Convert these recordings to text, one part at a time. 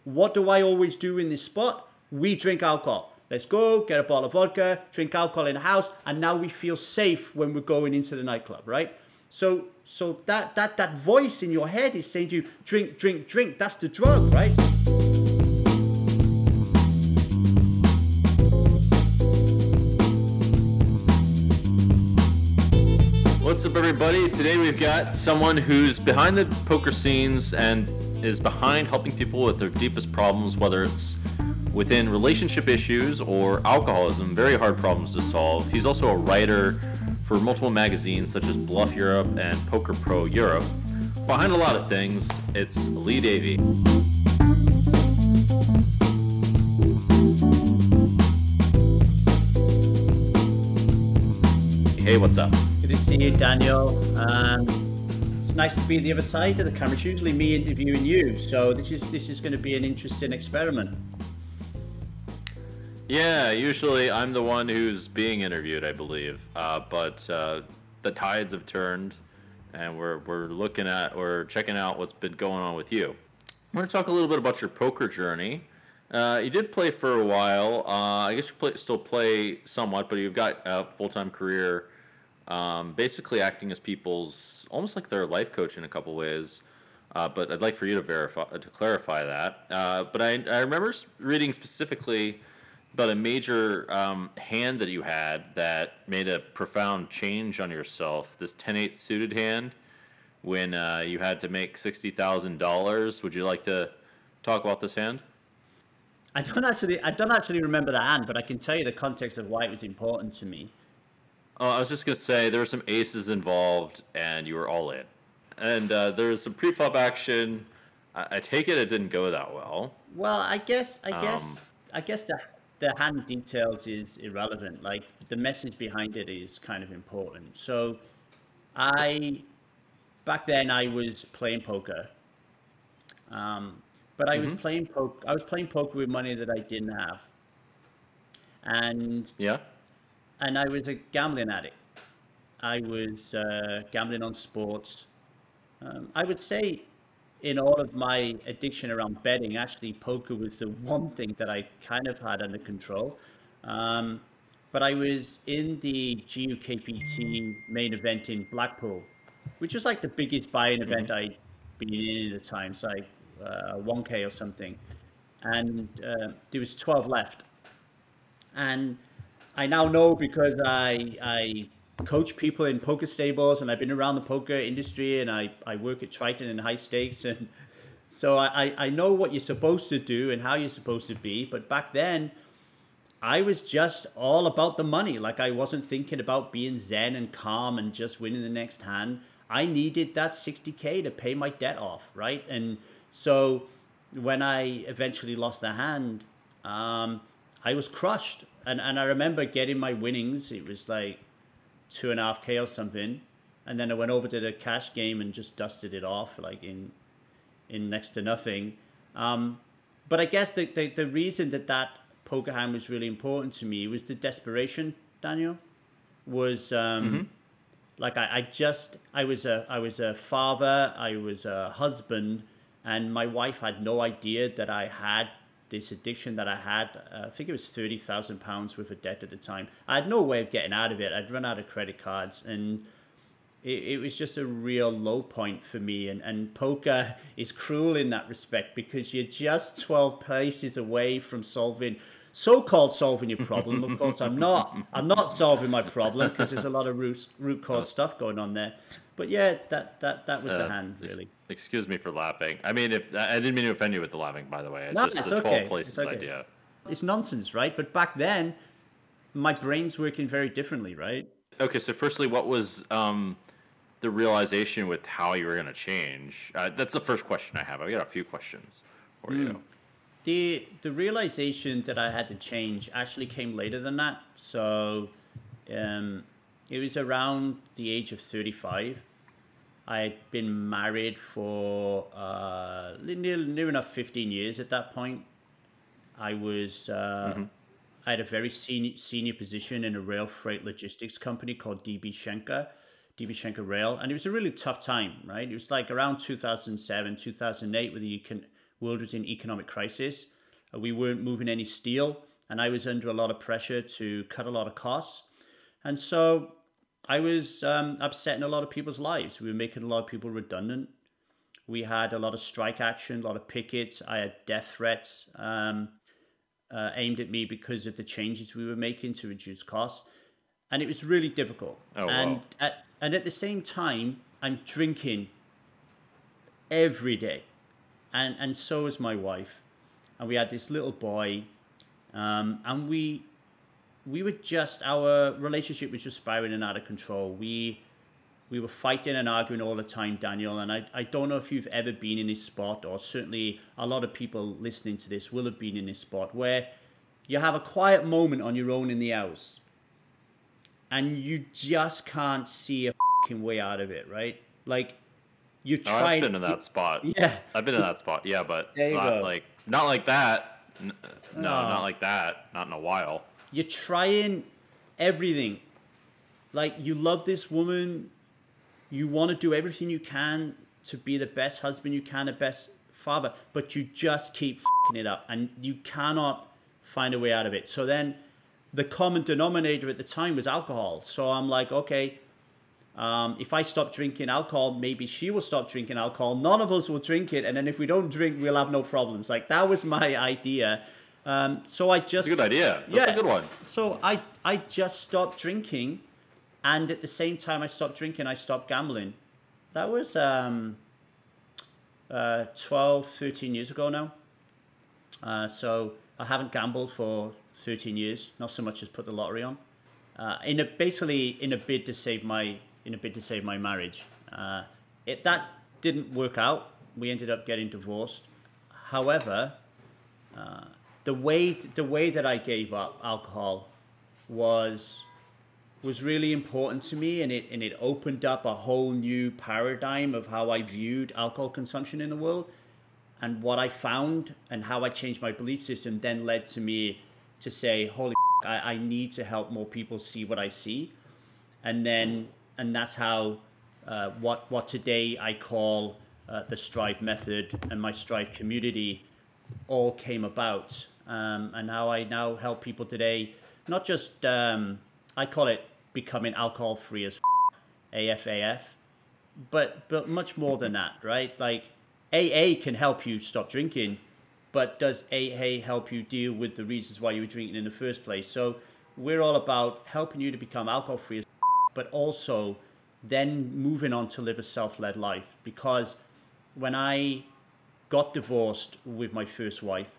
what do I always do in this spot? We drink alcohol. Let's go, get a bottle of vodka, drink alcohol in the house, and now we feel safe when we're going into the nightclub, right? So that voice in your head is saying to you, drink, drink, drink. That's the drug, right? What's up, everybody? Today we've got someone who's behind the poker scenes and is behind helping people with their deepest problems, whether it's within relationship issues or alcoholism, very hard problems to solve. He's also a writer for multiple magazines such as Bluff Europe and Poker Pro Europe. Behind a lot of things, it's Lee Davy. Hey, what's up? Good to see you, Daniel. It's nice to be at the other side of the camera. It's usually me interviewing you, so this is going to be an interesting experiment. Yeah, usually I'm the one who's being interviewed, I believe. But the tides have turned, and we're checking out what's been going on with you. We're going to talk a little bit about your poker journey. You did play for a while. I guess you still play somewhat, but you've got a full-time career, basically acting as people's, almost like their life coach in a couple ways. But I'd like for you to clarify that. But I remember reading specifically about a major hand that you had that made a profound change on yourself. This 10-8 suited hand, when you had to make $60,000. Would you like to talk about this hand? I don't actually remember the hand, but I can tell you the context of why it was important to me. Oh, I was just gonna say there were some aces involved, and you were all in. And there was some pre-flop action. I take it didn't go that well. Well, I guess the hand details is irrelevant. Like, the message behind it is kind of important. So back then I was playing poker. But I was playing poker with money that I didn't have. And I was a gambling addict. I was gambling on sports. I would say in all of my addiction around betting, actually poker was the one thing that I kind of had under control. But I was in the GUKPT main event in Blackpool, which was like the biggest buy-in event I'd been in at the time. So 1K or something. And there was 12 left. And I now know, because I coach people in poker stables, and I've been around the poker industry, and I work at Triton in high stakes, and so I know what you're supposed to do and how you're supposed to be. But back then I was just all about the money. Like, I wasn't thinking about being zen and calm and just winning the next hand. I needed that 60K to pay my debt off, right? And so when I eventually lost the hand, I was crushed. And I remember getting my winnings. It was like 2.5K or something, and then I went over to the cash game and just dusted it off, like in next to nothing. But I guess the reason that poker hand was really important to me was the desperation. Daniel, was like I was a father, I was a husband, and my wife had no idea that I had this addiction that I had. I think it was £30,000 worth of debt at the time. I had no way of getting out of it. I'd run out of credit cards, and it was just a real low point for me. And poker is cruel in that respect, because you're just 12 places away from so-called solving your problem. Of course, I'm not solving my problem, because there's a lot of root cause stuff going on there. But yeah, that was the hand, really. Excuse me for laughing. I mean, I didn't mean to offend you with the laughing, by the way. No, just the 12 places idea. It's nonsense, right? But back then, my brain's working very differently, right? Okay, so firstly, what was the realization with how you were going to change? That's the first question I have. I've got a few questions for you. The realization that I had to change actually came later than that. So it was around the age of 35. I had been married for near enough 15 years at that point. I was I had a very senior position in a rail freight logistics company called DB Schenker Rail, and it was a really tough time, right? It was like around 2007, 2008, world was in economic crisis. We weren't moving any steel, and I was under a lot of pressure to cut a lot of costs. And so I was upsetting a lot of people's lives. We were making a lot of people redundant. We had a lot of strike action, a lot of pickets. I had death threats aimed at me because of the changes we were making to reduce costs. And it was really difficult. Oh, and wow. at the same time, I'm drinking every day. And so is my wife. And we had this little boy. And we were just, our relationship was just spiraling out of control. We were fighting and arguing all the time, Daniel. And I don't know if you've ever been in this spot, or certainly a lot of people listening to this will have been in this spot, where you have a quiet moment on your own in the house and you just can't see a fucking way out of it, right? Like, you try. I've been in that spot. Yeah. I've been in that spot. Yeah, but not like that. No, not like that. Not in a while. You're trying everything. Like, you love this woman. You want to do everything you can to be the best husband you can, the best father, but you just keep fucking it up and you cannot find a way out of it. So then the common denominator at the time was alcohol. So I'm like, okay, if I stop drinking alcohol, maybe she will stop drinking alcohol. None of us will drink it. And then if we don't drink, we'll have no problems. Like, that was my idea. So I just... That's a good idea. That's a good one. So I just stopped drinking. And at the same time I stopped drinking, I stopped gambling. That was 12, 13 years ago now. So I haven't gambled for 13 years, not so much as put the lottery on. Basically in a bid to save my marriage. That didn't work out. We ended up getting divorced. However, the way that I gave up alcohol was really important to me, and it opened up a whole new paradigm of how I viewed alcohol consumption in the world. And what I found and how I changed my belief system then led to me to say, holy I need to help more people see what I see. And that's how what today I call the Strive method and my Strive community all came about. And how I now help people today, not just, I call it becoming alcohol free as AFAF, but much more than that, right? Like, AA can help you stop drinking, but does AA help you deal with the reasons why you were drinking in the first place? So we're all about helping you to become alcohol free, but also then moving on to live a self-led life. Because when I got divorced with my first wife,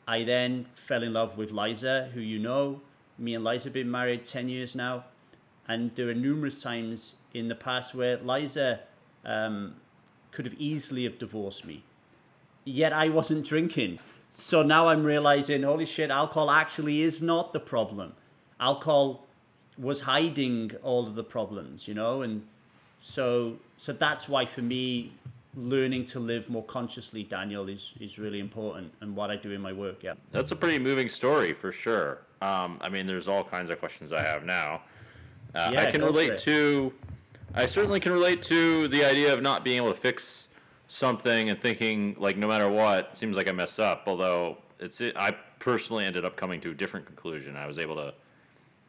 I then fell in love with Liza, who you know. Me and Liza have been married 10 years now. And there are numerous times in the past where Liza could have easily have divorced me. Yet I wasn't drinking. So now I'm realizing, holy shit, alcohol actually is not the problem. Alcohol was hiding all of the problems, you know? And so that's why for me, learning to live more consciously, Daniel, is really important, and what I do in my work. Yeah, that's a pretty moving story for sure. I mean, there's all kinds of questions I have now. I certainly can relate to the idea of not being able to fix something and thinking, like, no matter what, it seems like I mess up. Although I personally ended up coming to a different conclusion. I was able to,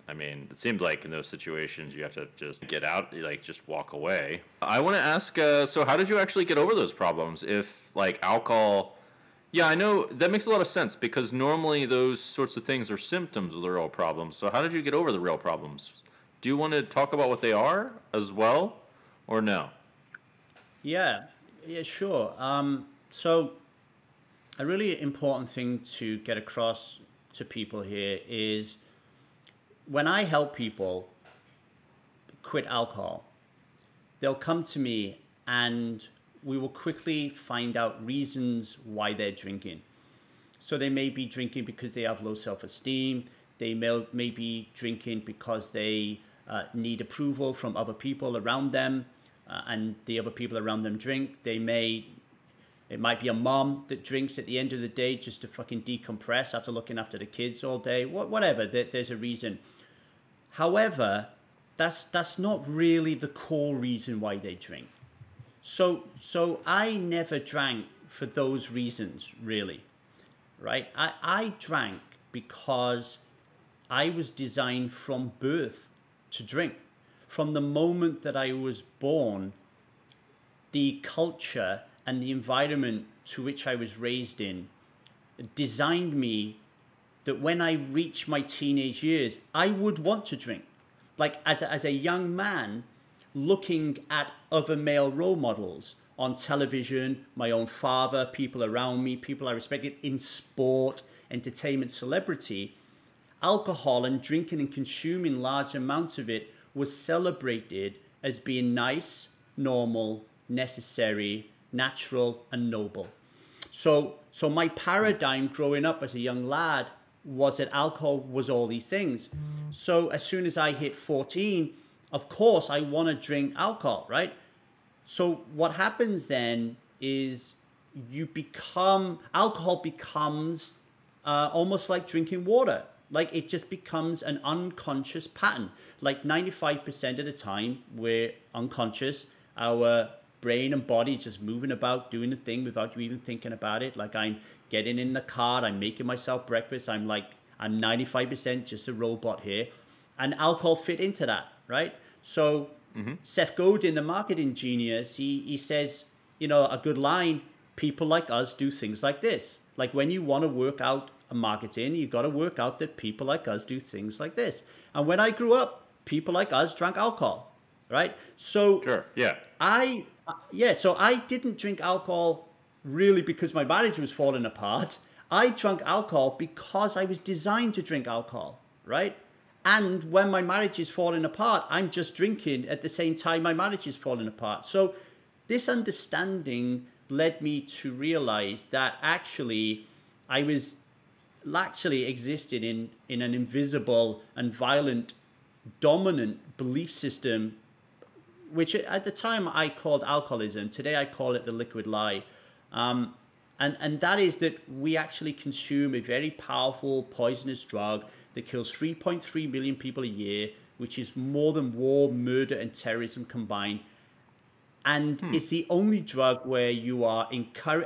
I mean, it seems like in those situations you have to just get out, like, just walk away. I want to ask, so how did you actually get over those problems? If, like, alcohol, yeah, I know that makes a lot of sense, because normally those sorts of things are symptoms of the real problems. So how did you get over the real problems? Do you want to talk about what they are as well, or no? Yeah, sure. So a really important thing to get across to people here is, when I help people quit alcohol, they'll come to me and we will quickly find out reasons why they're drinking. So they may be drinking because they have low self-esteem. They may be drinking because they need approval from other people around them, and the other people around them drink. It might be a mom that drinks at the end of the day just to fucking decompress after looking after the kids all day. Whatever, there's a reason. However, that's not really the core reason why they drink. So I never drank for those reasons, really, right? I drank because I was designed from birth to drink. From the moment that I was born, the culture and the environment to which I was raised in designed me that when I reach my teenage years, I would want to drink. Like as a young man, looking at other male role models on television, my own father, people around me, people I respected in sport, entertainment, celebrity, alcohol and drinking and consuming large amounts of it was celebrated as being nice, normal, necessary, natural, and noble. So my paradigm growing up as a young lad was that alcohol was all these things. So as soon as I hit 14, of course, I want to drink alcohol, right? So what happens then is alcohol becomes almost like drinking water. Like it just becomes an unconscious pattern. Like 95% of the time, we're unconscious. Our brain and body is just moving about, doing the thing without you even thinking about it. Like I'm getting in the car, I'm making myself breakfast. I'm 95% just a robot here. And alcohol fit into that, right? So Seth Godin, the marketing genius, he says, you know, a good line, people like us do things like this. Like when you want to work out a marketing, you've got to work out that people like us do things like this. And when I grew up, people like us drank alcohol, right? So sure, yeah. So I didn't drink alcohol really because my marriage was falling apart. I drank alcohol because I was designed to drink alcohol, right? And when my marriage is falling apart, I'm just drinking at the same time my marriage is falling apart. So this understanding led me to realize that actually I was existed in an invisible and violent, dominant belief system, which at the time I called alcoholism. Today I call it the liquid lie. And that is that we actually consume a very powerful poisonous drug that kills 3.3 million people a year, which is more than war, murder, and terrorism combined. And it's the only drug where you are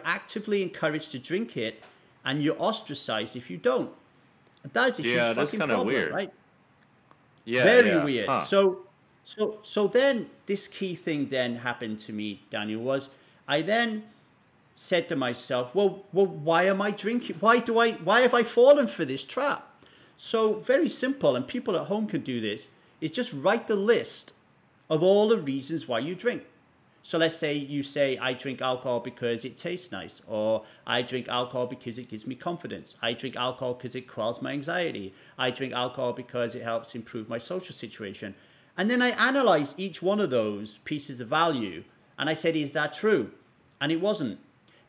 actively encouraged to drink it, and you're ostracized if you don't. That is a huge fucking problem, weird. Right? Yeah, very weird. Huh. So then this key thing then happened to me, Daniel, was I then said to myself, well, why am I drinking? Why have I fallen for this trap? So very simple, and people at home can do this, is just write the list of all the reasons why you drink. So let's say you say, I drink alcohol because it tastes nice, or I drink alcohol because it gives me confidence. I drink alcohol because it quells my anxiety. I drink alcohol because it helps improve my social situation. And then I analyzed each one of those pieces of value, and I said, is that true? And it wasn't.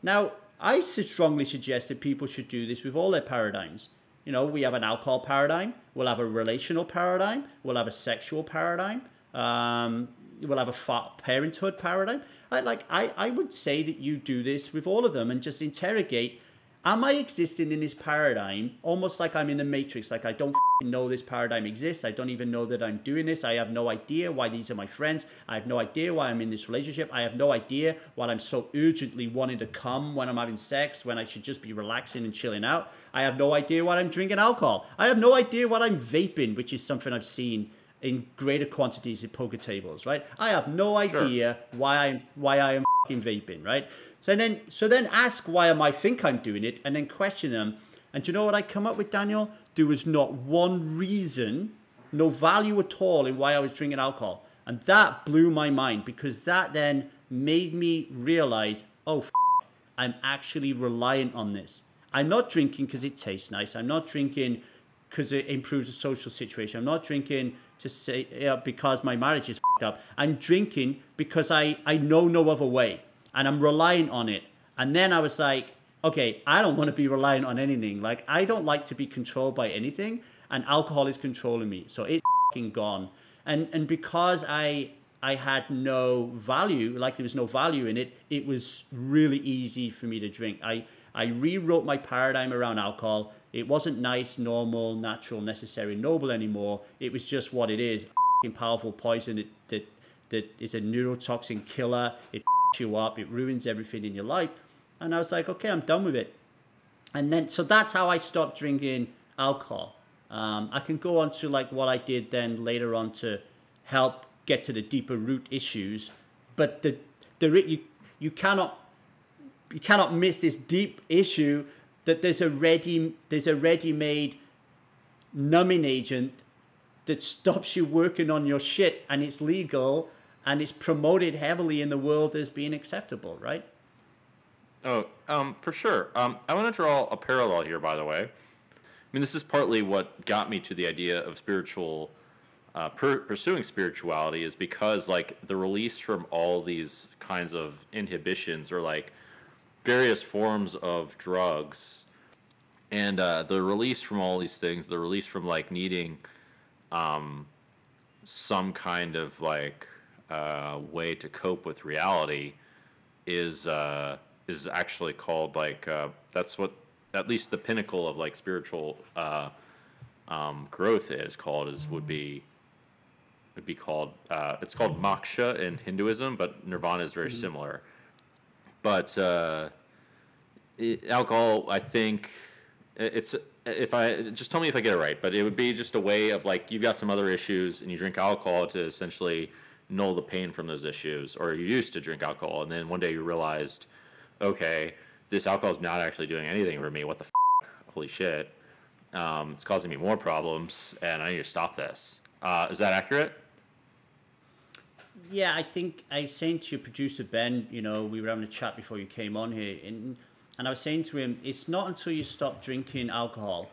Now, I strongly suggest that people should do this with all their paradigms. You know, we have an alcohol paradigm, we'll have a relational paradigm, we'll have a sexual paradigm, we'll have a parenthood paradigm. I would say that you do this with all of them and just interrogate, am I existing in this paradigm almost like I'm in the Matrix? Like I don't know this paradigm exists. I don't even know that I'm doing this. I have no idea why these are my friends. I have no idea why I'm in this relationship. I have no idea why I'm so urgently wanting to come when I'm having sex, when I should just be relaxing and chilling out. I have no idea why I'm drinking alcohol. I have no idea what I'm vaping, which is something I've seen in greater quantities at poker tables, right? I have no idea why I am vaping, right? So then ask why I think I'm doing it, and then question them. And do you know what I come up with, Daniel? There was not one reason, no value at all in why I was drinking alcohol. And that blew my mind, because that then made me realize, oh, I'm actually reliant on this. I'm not drinking because it tastes nice. I'm not drinking because it improves the social situation. I'm not drinking to say because my marriage is up. I'm drinking because I know no other way, and I'm relying on it. And then I was like, okay, I don't want to be reliant on anything. Like, I don't like to be controlled by anything, and alcohol is controlling me. So it's gone. And because I had no value, like there was no value in it, it was really easy for me to drink. I rewrote my paradigm around alcohol. It wasn't nice, normal, natural, necessary, noble anymore. It was just what it is. A powerful poison that is a neurotoxin killer. It you up. It ruins everything in your life. And I was like, okay, I'm done with it. And then, so that's how I stopped drinking alcohol. I can go on to like what I did then later on to help get to the deeper root issues, but you cannot miss this deep issue that there's a ready-made numbing agent that stops you working on your shit, and it's legal and it's promoted heavily in the world as being acceptable, right? Oh, for sure. I want to draw a parallel here, by the way. I mean, this is partly what got me to the idea of pursuing spirituality, is because like the release from all these kinds of inhibitions, or like various forms of drugs, and the release from all these things, the release from like needing some kind of like way to cope with reality is actually called like that's what at least the pinnacle of like spiritual growth would be called it's called moksha in Hinduism, but nirvana is very similar. But alcohol, I think it's, if I just tell me if I get it right, but it would be just a way of like, you've got some other issues and you drink alcohol to essentially null the pain from those issues, or you used to drink alcohol and then one day you realized, okay, this alcohol is not actually doing anything for me. What the holy shit. It's causing me more problems and I need to stop this. Is that accurate? Yeah, I think I was saying to your producer, Ben, you know, we were having a chat before you came on here, and I was saying to him, it's not until you stop drinking alcohol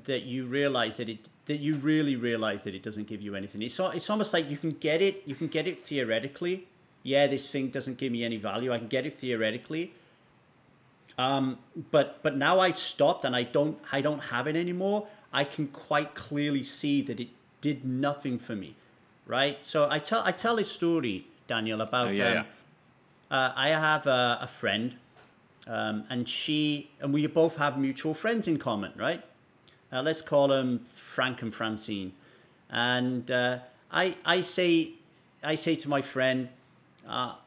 that you realize that you really realize that it doesn't give you anything. It's almost like you can get it theoretically. Yeah, this thing doesn't give me any value. I can get it theoretically. But now I've stopped and I don't have it anymore. I can quite clearly see that it did nothing for me. Right, so I tell this story, Daniel, about I have a friend, and we both have mutual friends in common, right? Let's call them Frank and Francine, and I say to my friend,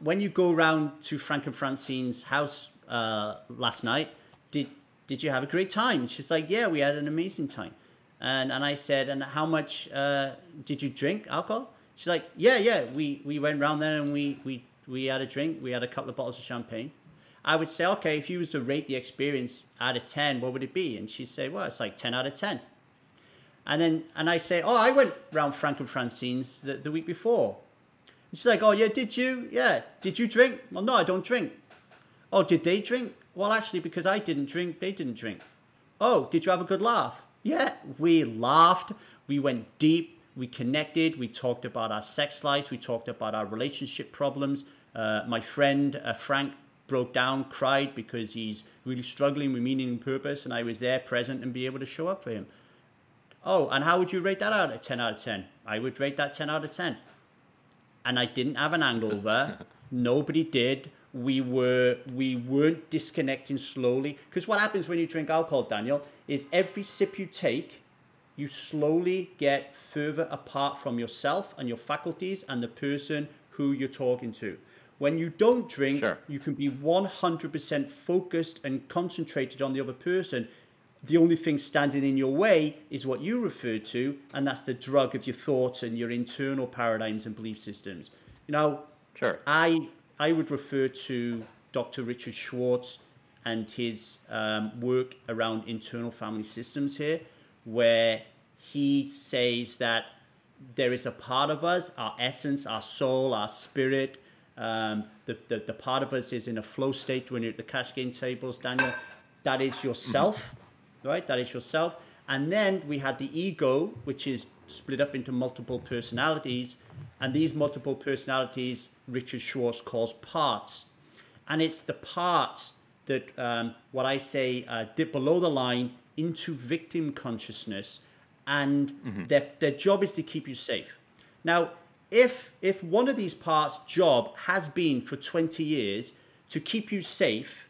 when you go round to Frank and Francine's house last night, did you have a great time? She's like, yeah, we had an amazing time. And I said, and how much did you drink alcohol? She's like, yeah, we went round there and we had a drink. We had a couple of bottles of champagne. I would say, okay, if you was to rate the experience out of 10, what would it be? And she'd say, well, it's like 10 out of 10. And I say, oh, I went round Frank and Francine's the week before. And she's like, oh, yeah, did you? Yeah. Did you drink? Well, no, I don't drink. Oh, did they drink? Well, actually, because I didn't drink, they didn't drink. Oh, did you have a good laugh? Yeah, we laughed, we went deep, we connected, we talked about our sex lives, we talked about our relationship problems. My friend Frank broke down, cried because he's really struggling with meaning and purpose, and I was there present and be able to show up for him. Oh, and how would you rate that out of 10 out of 10? I would rate that 10 out of 10. And I didn't have an hangover. Nobody did. We weren't disconnecting slowly. Because what happens when you drink alcohol, Daniel, is every sip you take, you slowly get further apart from yourself and your faculties and the person who you're talking to. When you don't drink, sure, you can be 100% focused and concentrated on the other person. The only thing standing in your way is what you refer to, and that's the drug of your thoughts and your internal paradigms and belief systems. You know, sure, I would refer to Dr. Richard Schwartz and his work around internal family systems here, where he says that there is a part of us, our essence, our soul, our spirit. The part of us is in a flow state when you're at the cash game tables, Daniel. That is yourself, right? That is yourself. And then we had the ego, which is split up into multiple personalities. And these multiple personalities, Richard Schwartz calls parts. And it's the parts that, what I say, dip below the line into victim consciousness. And their job is to keep you safe. Now, if one of these parts' job has been for 20 years to keep you safe,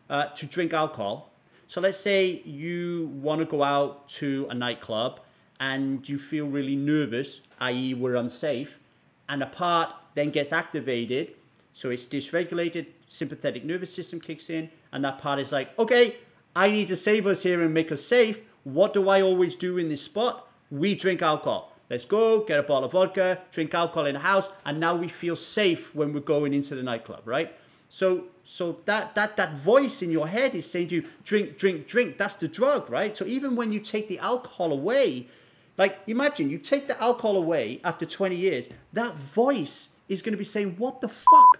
to drink alcohol. So let's say you want to go out to a nightclub and you feel really nervous, i.e. we're unsafe, and a part then gets activated, so it's dysregulated, sympathetic nervous system kicks in, and that part is like, okay, I need to save us here and make us safe. What do I always do in this spot? We drink alcohol. Let's go, get a bottle of vodka, drink alcohol in the house, and now we feel safe when we're going into the nightclub, right? So that voice in your head is saying to you, drink, drink, drink. That's the drug, right? So even when you take the alcohol away, like imagine you take the alcohol away after 20 years, that voice is going to be saying, what the fuck?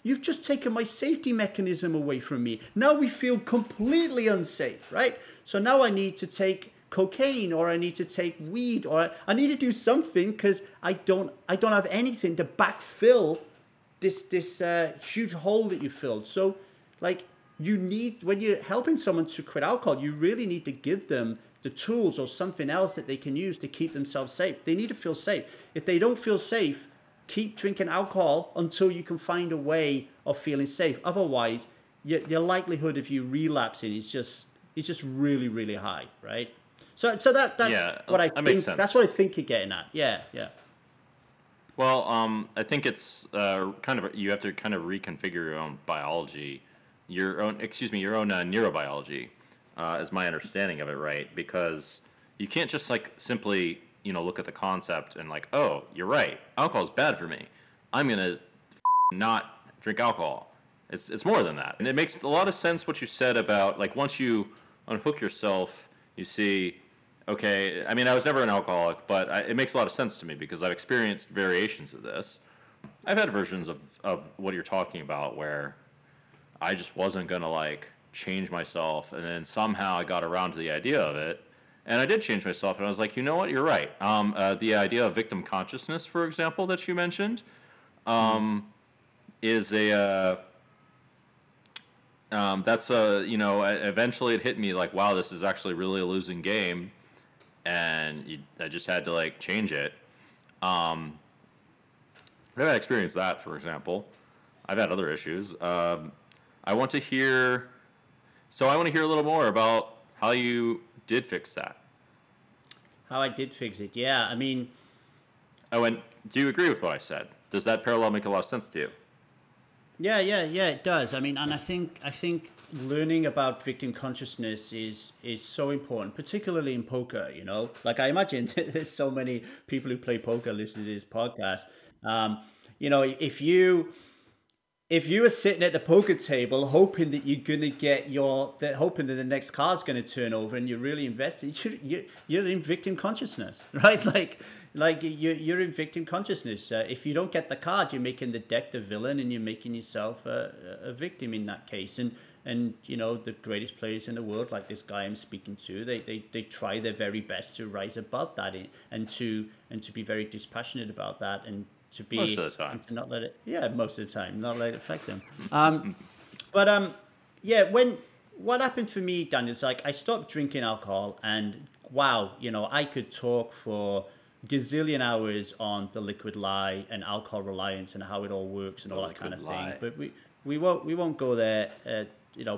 You've just taken my safety mechanism away from me. Now we feel completely unsafe, right? So now I need to take cocaine, or I need to take weed, or I need to do something because I don't have anything to backfill this huge hole that you filled. So like you need, when you're helping someone to quit alcohol, you really need to give them the tools or something else that they can use to keep themselves safe. They need to feel safe. If they don't feel safe, keep drinking alcohol until you can find a way of feeling safe. Otherwise, your likelihood of you relapsing is just really, really high, right? So that's what I think. That's what I think you're getting at. Yeah. Well, I think it's you have to kind of reconfigure your own biology, your own neurobiology, is my understanding of it, right? Because you can't just like simply look at the concept and like, oh, you're right, alcohol is bad for me, I'm gonna not drink alcohol. It's more than that, and it makes a lot of sense what you said about like once you unhook yourself, you see. Okay, I mean, I was never an alcoholic, but it makes a lot of sense to me because I've experienced variations of this. I've had versions of what you're talking about where I just wasn't going to, like, change myself, and then somehow I got around to the idea of it, and I did change myself, and I was like, you know what, you're right. The idea of victim consciousness, for example, that you mentioned, is eventually it hit me like, wow, this is actually really a losing game. And I just had to like change it. I've had experienced that, for example. I've had other issues. I want to hear a little more about how you did fix that. How I did fix it, yeah. I mean, do you agree with what I said? Does that parallel make a lot of sense to you? Yeah, it does. I mean, and I think learning about victim consciousness is so important, particularly in poker. Like I imagine there's so many people who play poker listening to this podcast. If you are sitting at the poker table hoping that you're gonna hoping that the next card's gonna turn over and you're really invested, you're in victim consciousness, right? Like you're in victim consciousness. If you don't get the card, you're making the deck the villain, and you're making yourself a victim in that case. And the greatest players in the world, like this guy I'm speaking to, they try their very best to rise above that and to be very dispassionate about that, and to be most of the time, to not let it most of the time not let it affect them. What happened for me, Dan, is like I stopped drinking alcohol, and wow, I could talk for gazillion hours on the liquid lie and alcohol reliance and how it all works and all that kind of thing. But we won't go there.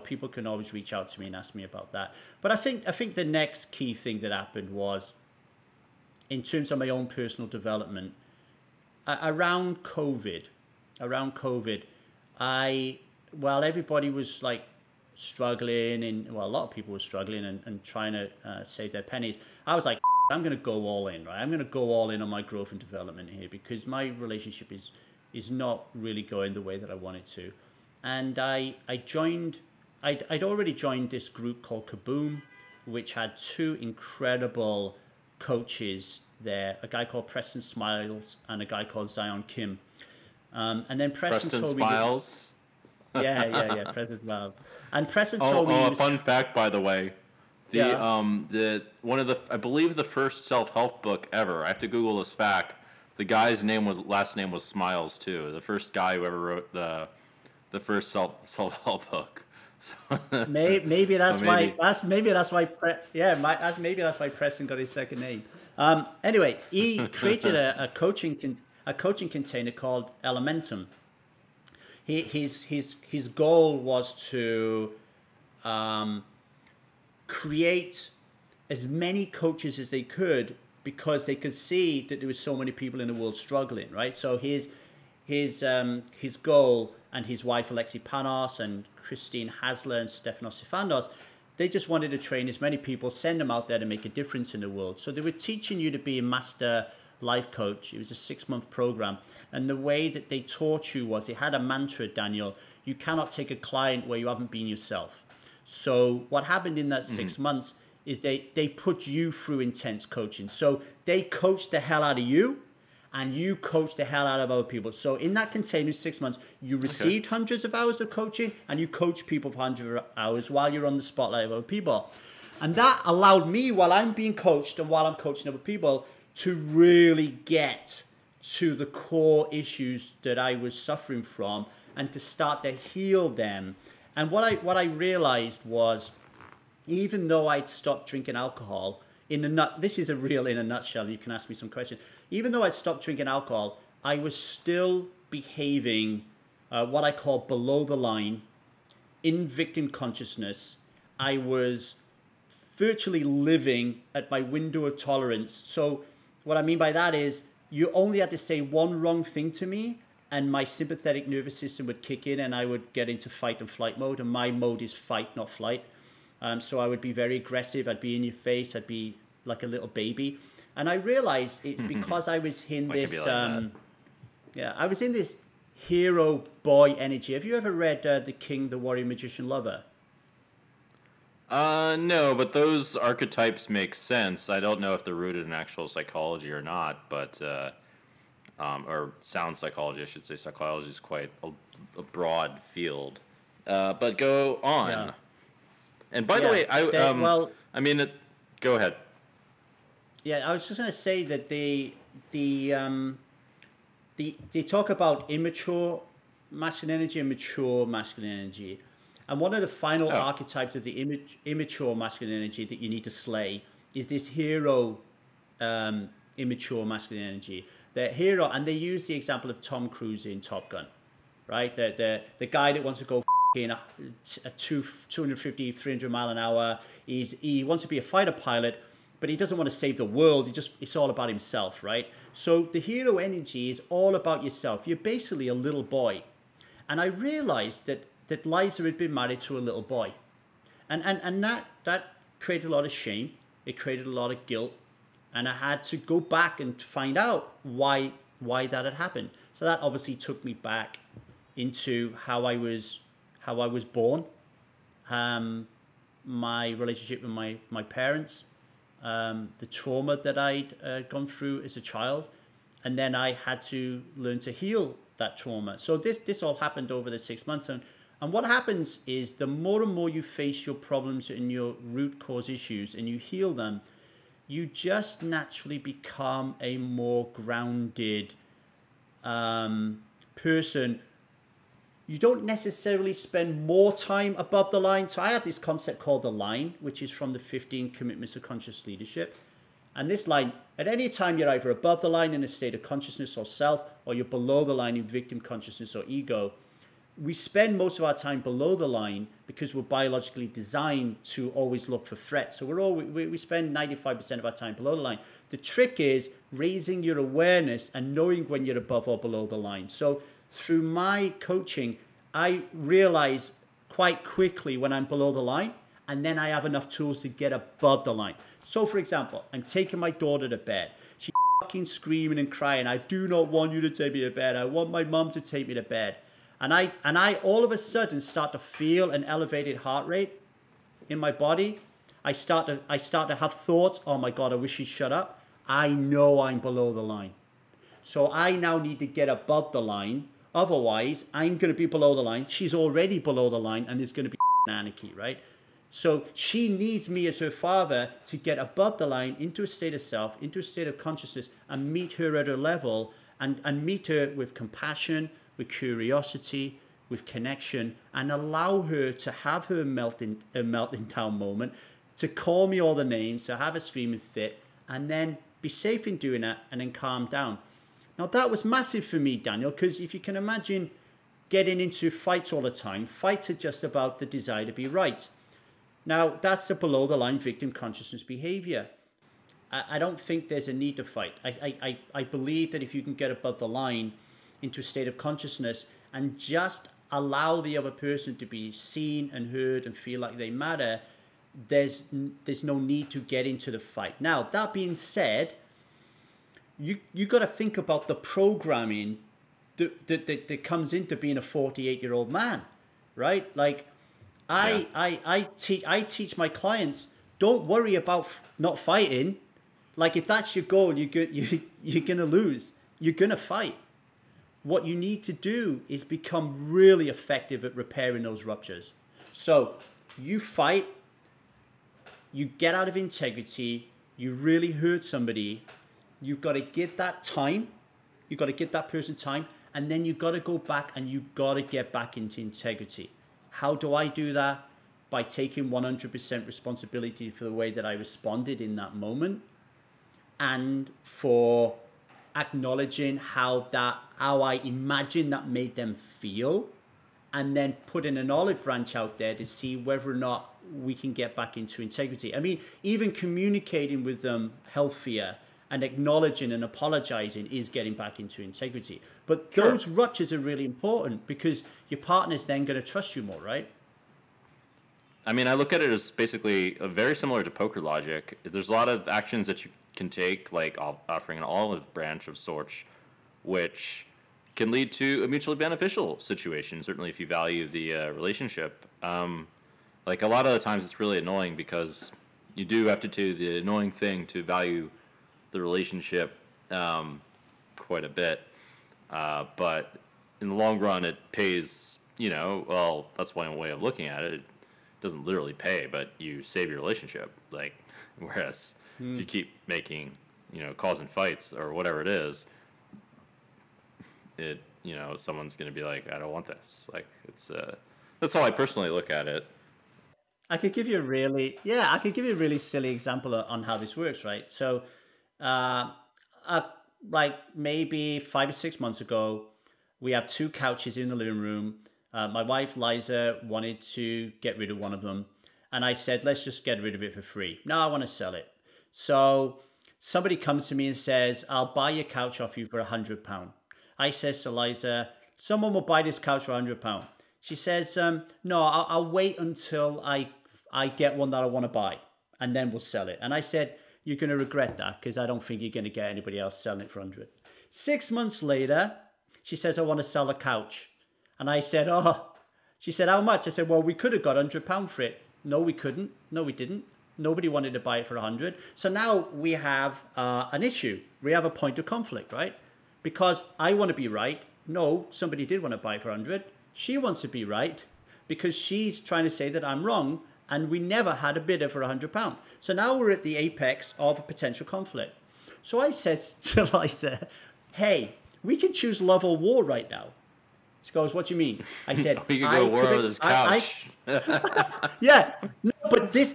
People can always reach out to me and ask me about that. But I think the next key thing that happened was, in terms of my own personal development, around COVID, everybody was like struggling, and a lot of people were struggling and trying to save their pennies. I was like, I'm going to go all in, right? I'm going to go all in on my growth and development here, because my relationship is not really going the way that I want it to. And I'd already joined this group called Kaboom, which had two incredible coaches there, a guy called Preston Smiles and a guy called Zion Kim. And then Preston told Smiles? Me yeah, Preston Smiles. And Preston told me... a fun fact, by the way. I believe the first self-help book ever, I have to Google this fact, the guy's last name was Smiles, too. The first guy who ever wrote the first self-help book. So, maybe that's why Preston got his second name. Anyway, he created a coaching container called Elementum. His goal was to create as many coaches as they could, because they could see that there were so many people in the world struggling, right? So his goal and his wife Alexi Panos and Christine Hasler and Stefanos Sifandos, they just wanted to train as many people, send them out there to make a difference in the world. So they were teaching you to be a master life coach. It was a 6-month program. And the way that they taught you was, they had a mantra, Daniel: you cannot take a client where you haven't been yourself. So what happened in that 6 months is they put you through intense coaching. So they coached the hell out of you, and you coach the hell out of other people. So in that container, 6 months, you received hundreds of hours of coaching, and you coach people for hundreds of hours while you're on the spotlight of other people. And that allowed me, while I'm being coached and while I'm coaching other people, to really get to the core issues that I was suffering from and to start to heal them. And what I realized was, even though I'd stopped drinking alcohol, this is a real in a nutshell, you can ask me some questions. Even though I'd stopped drinking alcohol, I was still behaving what I call below the line, in victim consciousness. I was virtually living at my window of tolerance. So what I mean by that is, you only had to say one wrong thing to me, and my sympathetic nervous system would kick in, and I would get into fight and flight mode. And my mode is fight, not flight. So I would be very aggressive. I'd be in your face. I'd be like a little baby. And I realized it's because I was in this, I was in this hero boy energy. Have you ever read The King, the Warrior, Magician, Lover? No, but those archetypes make sense. I don't know if they're rooted in actual psychology or not, but or sound psychology, I should say. Psychology is quite a broad field. But go on. Yeah. And by the way, go ahead. Yeah, I was just going to say that they talk about immature masculine energy and mature masculine energy. And one of the final archetypes of the immature masculine energy that you need to slay is this hero immature masculine energy. The hero, and they use the example of Tom Cruise in Top Gun, right? The guy that wants to go in a 250, 300 mile an hour. He wants to be a fighter pilot, but he doesn't want to save the world. It's all about himself, right? So the hero energy is all about yourself. You're basically a little boy. And I realized that Liza had been married to a little boy. And that created a lot of shame. It created a lot of guilt. And I had to go back and find out why that had happened. So that obviously took me back into how I was born, my relationship with my parents, the trauma that I'd gone through as a child, and then I had to learn to heal that trauma. So this all happened over the 6 months. And what happens is, the more and more you face your problems and your root cause issues and you heal them, you just naturally become a more grounded person. You don't necessarily spend more time above the line. So I have this concept called the line, which is from the 15 Commitments of Conscious Leadership. And this line, at any time you're either above the line in a state of consciousness or self, or you're below the line in victim consciousness or ego. We spend most of our time below the line because we're biologically designed to always look for threats. So we spend 95% of our time below the line. The trick is raising your awareness and knowing when you're above or below the line. So through my coaching, I realize quite quickly when I'm below the line, and then I have enough tools to get above the line. So for example, I'm taking my daughter to bed. She's fucking screaming and crying. I do not want you to take me to bed. I want my mom to take me to bed. And I all of a sudden start to feel an elevated heart rate in my body. I start to have thoughts, oh my God, I wish she'd shut up. I know I'm below the line. So I now need to get above the line. Otherwise, I'm going to be below the line. She's already below the line, and there's going to be anarchy, right? So she needs me as her father to get above the line into a state of self, into a state of consciousness, and meet her at her level, and meet her with compassion, with curiosity, with connection, and allow her to have her melting down moment, to call me all the names, to have a screaming fit, and then be safe in doing that, and then calm down. Now that was massive for me, Daniel, because if you can imagine getting into fights all the time, fights are just about the desire to be right. Now that's the below the line victim consciousness behavior. I don't think there's a need to fight. I believe that if you can get above the line into a state of consciousness and just allow the other person to be seen and heard and feel like they matter, there's no need to get into the fight. Now, that being said, you got to think about the programming that comes into being a 48-year-old man, right? Like, I teach my clients, don't worry about not fighting. Like, if that's your goal, you're gonna lose. You're gonna fight. What you need to do is become really effective at repairing those ruptures. So you fight, you get out of integrity, you really hurt somebody, you've got to give that time, you've got to give that person time, and then you've got to go back and you've got to get back into integrity. How do I do that? By taking 100% responsibility for the way that I responded in that moment, and for acknowledging how I imagine that made them feel, and then putting an olive branch out there to see whether or not we can get back into integrity. I mean, even communicating with them healthier and acknowledging and apologizing is getting back into integrity. But those ruptures are really important, because your partner's then going to trust you more, right? I mean, I look at it as basically very similar to poker logic. There's a lot of actions that you can take, like offering an olive branch of sorts, which can lead to a mutually beneficial situation, certainly if you value the relationship. Like, a lot of the times it's really annoying, because you do have to do the annoying thing to value the relationship quite a bit. But in the long run, it pays, well, that's one way of looking at it. It doesn't literally pay, but you save your relationship. Like, whereas if you keep making, causing fights or whatever it is, someone's going to be like, I don't want this. Like, it's, that's how I personally look at it. I could give you a really silly example on how this works, right? So, like maybe 5 or 6 months ago, we have 2 couches in the living room. My wife, Liza, wanted to get rid of one of them. And I said, let's just get rid of it for free. No, I want to sell it. So somebody comes to me and says, I'll buy your couch off you for £100. I says to Liza, someone will buy this couch for £100. She says, no, I'll wait until I get one that I want to buy, and then we'll sell it. And I said, you're going to regret that, because I don't think you're going to get anybody else selling it for 100. 6 months later, she says, I want to sell a couch. And I said, she said, how much? I said, well, we could have got £100 for it. No, we couldn't. No, we didn't. Nobody wanted to buy it for 100. So now we have an issue. We have a point of conflict, right? Because I want to be right. No, somebody did want to buy it for 100. She wants to be right, because she's trying to say that I'm wrong, and we never had a bidder for £100. So now we're at the apex of a potential conflict. So I said to Liza, hey, we can choose love or war right now. She goes, what do you mean? I said, we could go war over this couch. Yeah, no, but this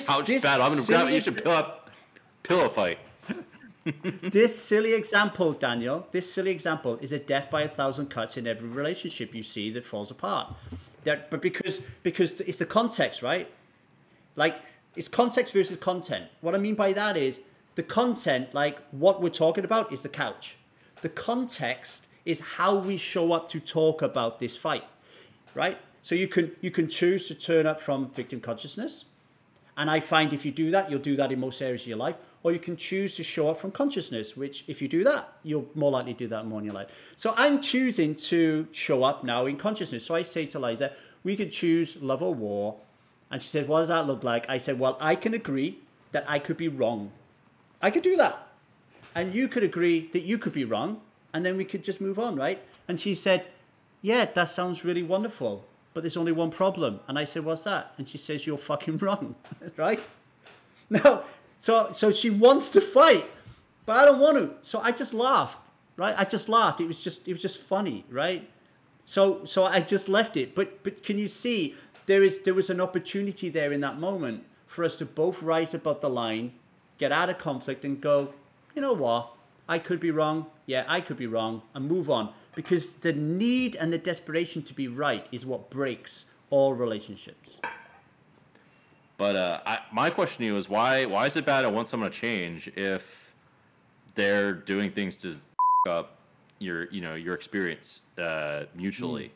couch this battle. I'm gonna grab it. You should pillow fight. This silly example, Daniel, is a death by 1,000 cuts in every relationship you see that falls apart. But because it's the context, right? Like, it's context versus content. What I mean by that is, the content, like what we're talking about, is the couch. The context is how we show up to talk about this fight, right? So you can choose to turn up from victim consciousness, and I find if you do that, you'll do that in most areas of your life. Or you can choose to show up from consciousness, which if you do that, you're more likely to do that more in your life. So I'm choosing to show up now in consciousness. So I say to Liza, we could choose love or war. And she said, what does that look like? I said, well, I can agree that I could be wrong. I could do that. And you could agree that you could be wrong. And then we could just move on, right? And she said, yeah, that sounds really wonderful. But there's only one problem. And I said, what's that? And she says, you're fucking wrong, right? Now, so she wants to fight, but I don't want to. So I just laughed, right? I just laughed. It was just funny, right? So I just left it. But can you see there was an opportunity there in that moment for us to both rise above the line, get out of conflict, and go, you know what? I could be wrong. Yeah, I could be wrong, and move on. Because the need and the desperation to be right is what breaks all relationships. But my question to you is, why is it bad? I want someone to change if they're doing things to up your experience mutually.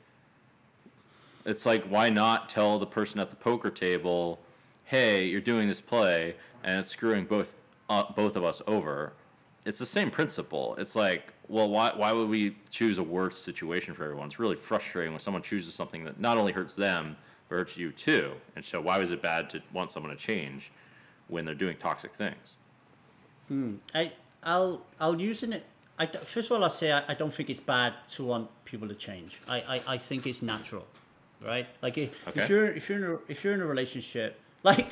It's like, why not tell the person at the poker table, hey, you're doing this play and it's screwing both of us over. It's the same principle. It's like, well, why would we choose a worse situation for everyone? It's really frustrating when someone chooses something that not only hurts them, but hurts you too. And so why was it bad to want someone to change when they're doing toxic things? I'll use it. First of all, I'll say I don't think it's bad to want people to change. I think it's natural, right? Like if you're in a relationship, like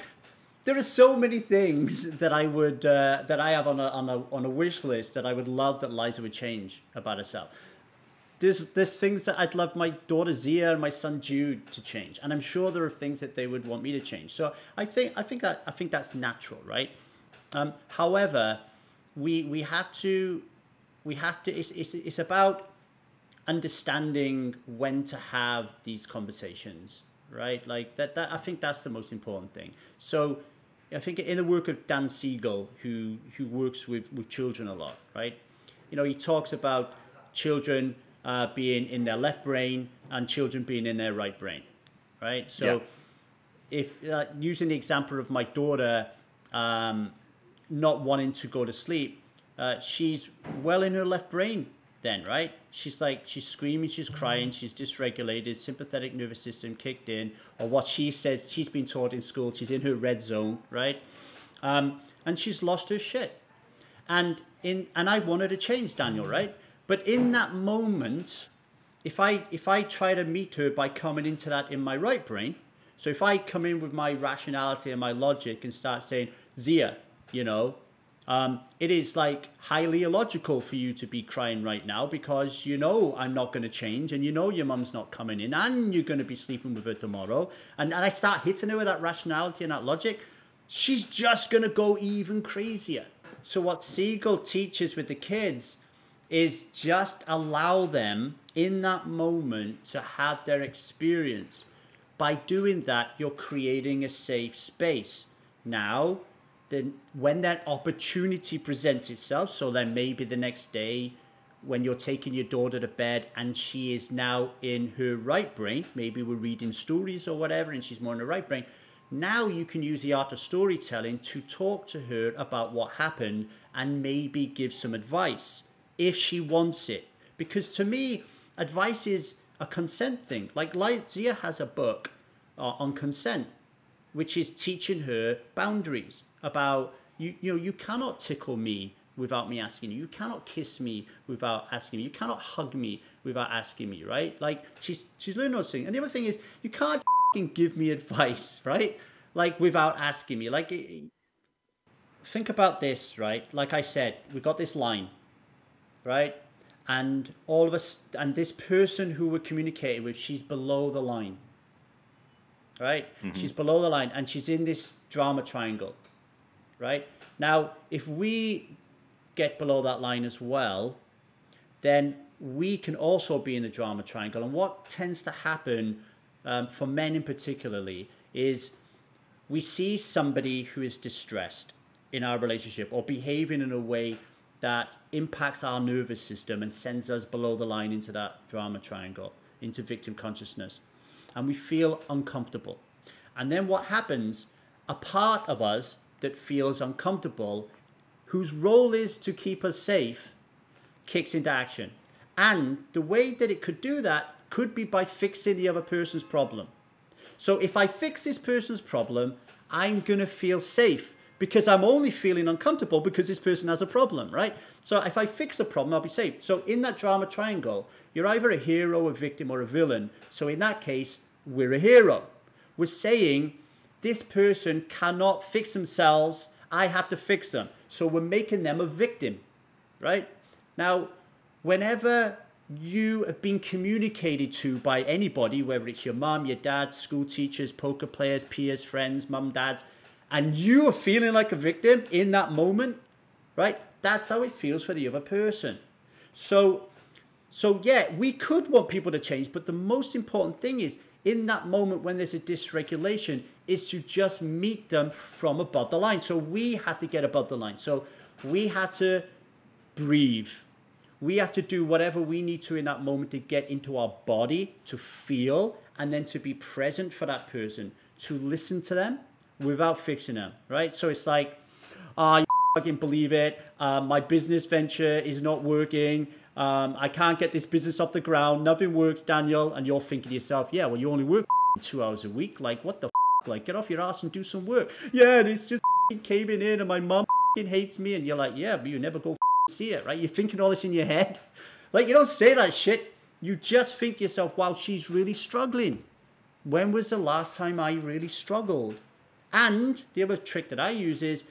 there are so many things that I would that I have on a wish list that I would love that Liza would change about herself. There's things that I'd love my daughter Zia and my son Jude to change, and I'm sure there are things that they would want me to change. So I think that's natural, right? However, we have to. It's about understanding when to have these conversations, right? Like that I think that's the most important thing. So I think in the work of Dan Siegel, who works with children a lot, right? You know, he talks about children being in their left brain and children being in their right brain, right? So if using the example of my daughter not wanting to go to sleep, she's well in her left brain then, right? She's screaming, she's crying, she's dysregulated, sympathetic nervous system kicked in, or what she says she's been taught in school, she's in her red zone, right? And she's lost her shit. And I wanted to change, Daniel, right? But in that moment, if I try to meet her by coming into that in my right brain, so if I come in with my rationality and my logic and start saying, Zia, you know, it is like highly illogical for you to be crying right now because you know I'm not going to change and you know your mum's not coming in and you're going to be sleeping with her tomorrow. And I start hitting her with that rationality and that logic, she's just going to go even crazier. So what Siegel teaches with the kids is just allow them in that moment to have their experience. By doing that, you're creating a safe space. Now, then when that opportunity presents itself, so then maybe the next day when you're taking your daughter to bed and she is now in her right brain, maybe we're reading stories or whatever and she's more in her right brain, now you can use the art of storytelling to talk to her about what happened and maybe give some advice if she wants it. Because to me, advice is a consent thing. Like Zia has a book on consent, which is teaching her boundaries about, you know, you cannot tickle me without me asking you. You cannot kiss me without asking me. You cannot hug me without asking me, right? Like she's learning those things. And the other thing is, you can't give me advice, right? Like without asking me. Like think about this, right? Like I said, we got this line, right? And all of us, and this person who we're communicating with, she's below the line, right? Mm-hmm. She's below the line and she's in this drama triangle, right? Now, if we get below that line as well, then we can also be in the drama triangle. And what tends to happen for men in particularly is we see somebody who is distressed in our relationship or behaving in a way that impacts our nervous system and sends us below the line into that drama triangle, into victim consciousness. And we feel uncomfortable. And then what happens, a part of us that feels uncomfortable, whose role is to keep us safe, kicks into action. And the way that it could do that could be by fixing the other person's problem. So if I fix this person's problem, I'm going to feel safe because I'm only feeling uncomfortable because this person has a problem, right? So if I fix the problem, I'll be safe. So in that drama triangle, you're either a hero, a victim, or a villain. So in that case, we're a hero. We're saying this person cannot fix themselves. I have to fix them. So we're making them a victim, right? Now, whenever you have been communicated to by anybody, whether it's your mom, your dad, school teachers, poker players, peers, friends, mum, dads, and you are feeling like a victim in that moment, right? That's how it feels for the other person. So yeah, we could want people to change, but the most important thing is in that moment when there's a dysregulation is to just meet them from above the line. So we have to get above the line. So we have to breathe. We have to do whatever we need to in that moment to get into our body, to feel, and then to be present for that person, to listen to them without fixing them, right? So it's like, you fucking believe it. My business venture is not working. I can't get this business off the ground. Nothing works, Daniel. And you're thinking to yourself, yeah, well, you only work 2 hours a week. Like, what the like, get off your ass and do some work. Yeah, and it's just caving in, and my mom hates me. And you're like, yeah, but you never go see it, right? You're thinking all this in your head. Like, you don't say that shit. You just think to yourself, wow, she's really struggling. When was the last time I really struggled? And the other trick that I use is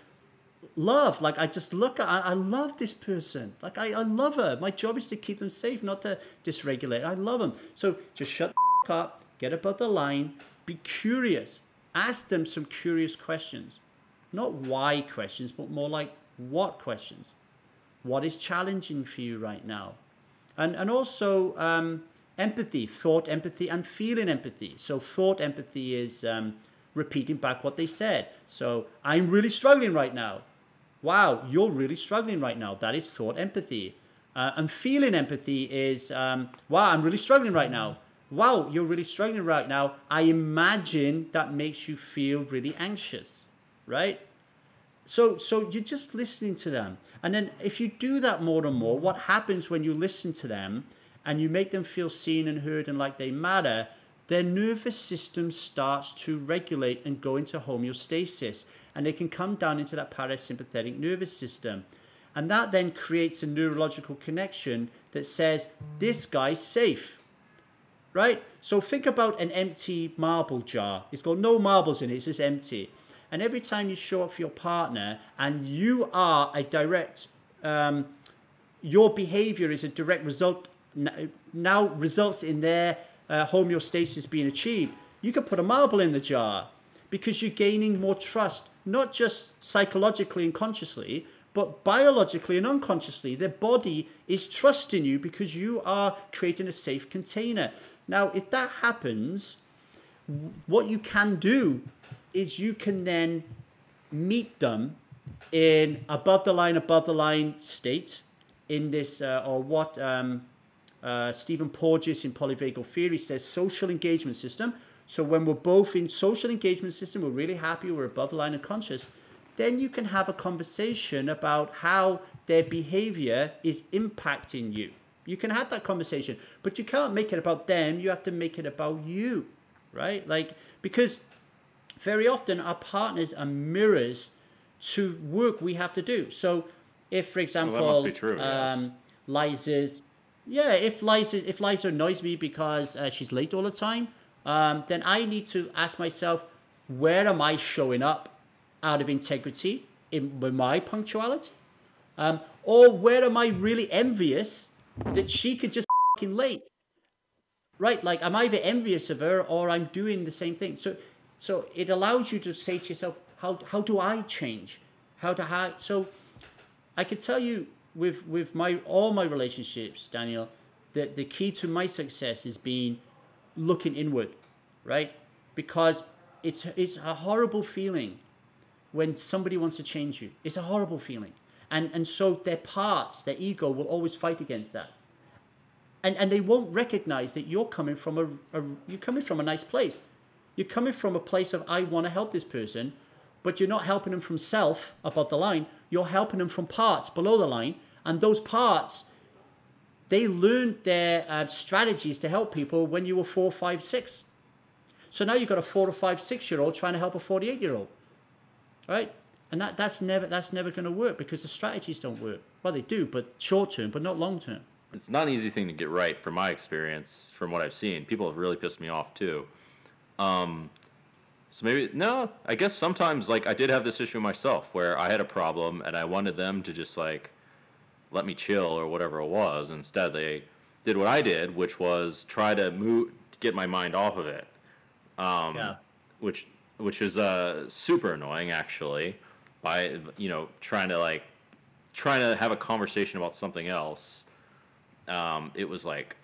love. Like, I just look at, I love this person. Like, I love her. My job is to keep them safe, not to dysregulate. I love them. So just shut the up, get above the line, be curious. Ask them some curious questions. Not why questions, but more like what questions. What is challenging for you right now? And also empathy, thought empathy, and feeling empathy. So thought empathy is repeating back what they said. So I'm really struggling right now. Wow, you're really struggling right now. That is thought empathy. And feeling empathy is, wow, I'm really struggling right now. Wow, you're really struggling right now. I imagine that makes you feel really anxious, right? So you're just listening to them. And then if you do that more and more, what happens when you listen to them and you make them feel seen and heard and like they matter, their nervous system starts to regulate and go into homeostasis. And they can come down into that parasympathetic nervous system. And that then creates a neurological connection that says, this guy's safe, right? So think about an empty marble jar. It's got no marbles in it, it's just empty. And every time you show up for your partner and you are a direct, your behavior is a direct result, now results in their homeostasis being achieved, you can put a marble in the jar because you're gaining more trust, not just psychologically and consciously, but biologically and unconsciously. Their body is trusting you because you are creating a safe container. Now, if that happens, what you can do is you can then meet them in above the line state in this, or what Stephen Porges in polyvagal theory says, social engagement system. So when we're both in social engagement system, we're really happy, we're above the line and conscious, then you can have a conversation about how their behavior is impacting you. You can have that conversation, but you can't make it about them. You have to make it about you, right? Like, because very often our partners are mirrors to work we have to do. So if, for example, well, that must be true, yes. if Liza annoys me because she's late all the time, then I need to ask myself, where am I showing up out of integrity with my punctuality? Or where am I really envious that she could just fucking late? Right? Like, I'm either envious of her or I'm doing the same thing. So it allows you to say to yourself, how do I change? So I could tell you with all my relationships, Daniel, that the key to my success is being looking inward, right? Because it's a horrible feeling when somebody wants to change you. It's a horrible feeling. And so their parts, their ego will always fight against that. And they won't recognize that you're coming from a nice place. You're coming from a place of, I want to help this person, but you're not helping them from self above the line. You're helping them from parts below the line. And those parts, they learned their strategies to help people when you were 4, 5, 6. So now you've got a 4 or 5, 6-year-old trying to help a 48-year-old, right? And that's never going to work because the strategies don't work. Well, they do, but short term, but not long term. It's not an easy thing to get right from my experience, from what I've seen. People have really pissed me off too. So maybe, no, I guess sometimes, like, I did have this issue myself where I had a problem and I wanted them to just, like, let me chill or whatever it was. Instead, they did what I did, which was try to get my mind off of it. Which is super annoying, actually, by, trying to have a conversation about something else. It was like,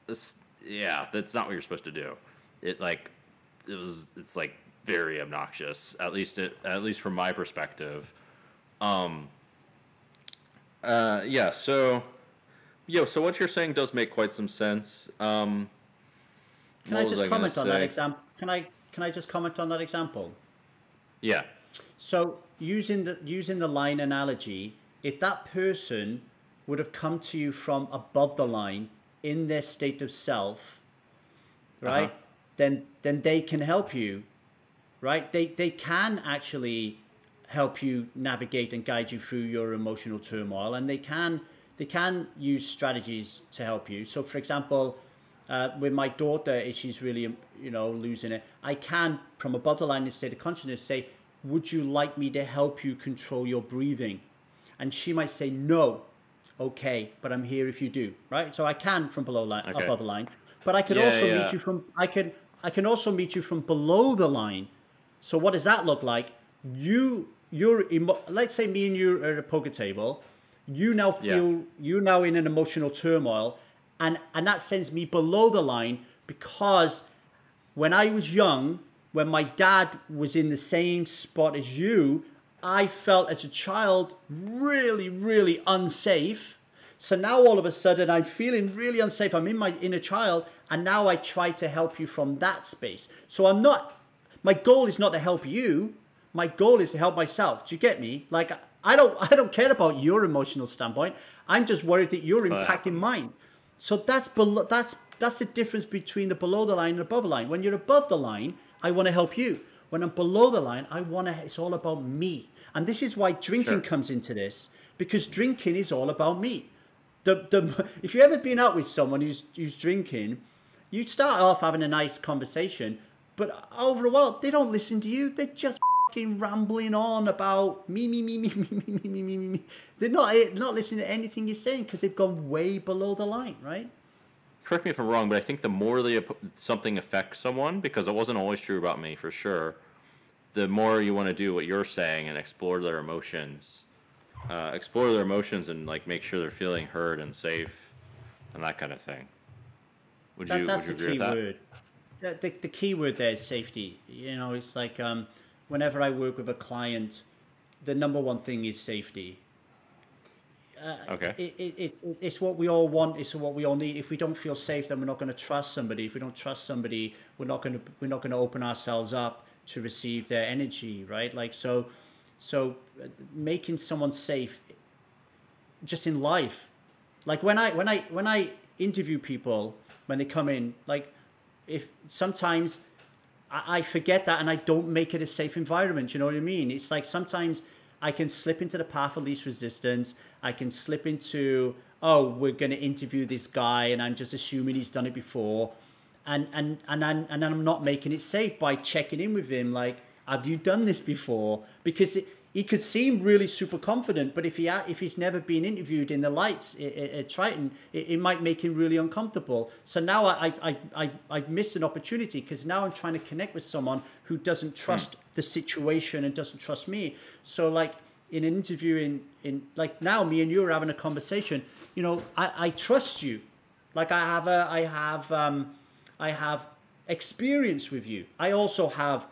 this, yeah, that's not what you're supposed to do. It's like very obnoxious, at least from my perspective. So what you're saying does make quite some sense. Can What I was just I gonna comment on that say? example? Can I just comment on that example? Yeah. So using the line analogy, if that person would have come to you from above the line in their state of self, Uh huh. right? Then they can help you, right? They can actually help you navigate and guide you through your emotional turmoil, and they can use strategies to help you. So, for example, with my daughter, if she's really losing it, I can from above the line in state of consciousness say, "Would you like me to help you control your breathing?" And she might say no. Okay, but I'm here if you do, right? So I can from below line, Okay. above the line, but I could Yeah, also meet yeah. you from I can also meet you from below the line. So what does that look like? Let's say me and you are at a poker table. Yeah. You're now in an emotional turmoil, and that sends me below the line because when I was young, when my dad was in the same spot as you, I felt as a child really, really unsafe. So now all of a sudden I'm feeling really unsafe. I'm in my inner child, and now I try to help you from that space. So my goal is not to help you. My goal is to help myself. Do you get me? Like I don't care about your emotional standpoint. I'm just worried that you're That impacting happens. mine. So that's the difference between the below the line and above the line. When you're above the line, I want to help you. When I'm below the line, it's all about me. And this is why drinking Sure. comes into this, because drinking is all about me. If you've ever been out with someone who's drinking, you start off having a nice conversation, but over a while they don't listen to you. They're just fucking rambling on about me. They're not listening to anything you're saying because they've gone way below the line, right? Correct me if I'm wrong, but I think the more something affects someone, because it wasn't always true about me for sure, the more you want to do what you're saying and explore their emotions and like make sure they're feeling heard and safe and that kind of thing. Would That you that's would you the agree key with that? word. The key word there is safety. It's like whenever I work with a client, the number one thing is safety. Okay. It's what we all want. It's what we all need. If we don't feel safe, then we're not going to trust somebody. If we don't trust somebody, we're not going to open ourselves up to receive their energy, right? Like making someone safe just in life. Like when I interview people when they come in, like if sometimes I forget that and I don't make it a safe environment. You know what I mean? It's like sometimes I can slip into the path of least resistance. I can slip into, oh, we're going to interview this guy and I'm just assuming he's done it before. And I'm not making it safe by checking in with him. Like, have you done this before? Because he could seem really super confident, but if he's never been interviewed in the lights at Triton, it might make him really uncomfortable. So now I've missed an opportunity because now I'm trying to connect with someone who doesn't trust the situation and doesn't trust me. So like in an interview in like now me and you are having a conversation, I trust you. Like I have experience with you. I also have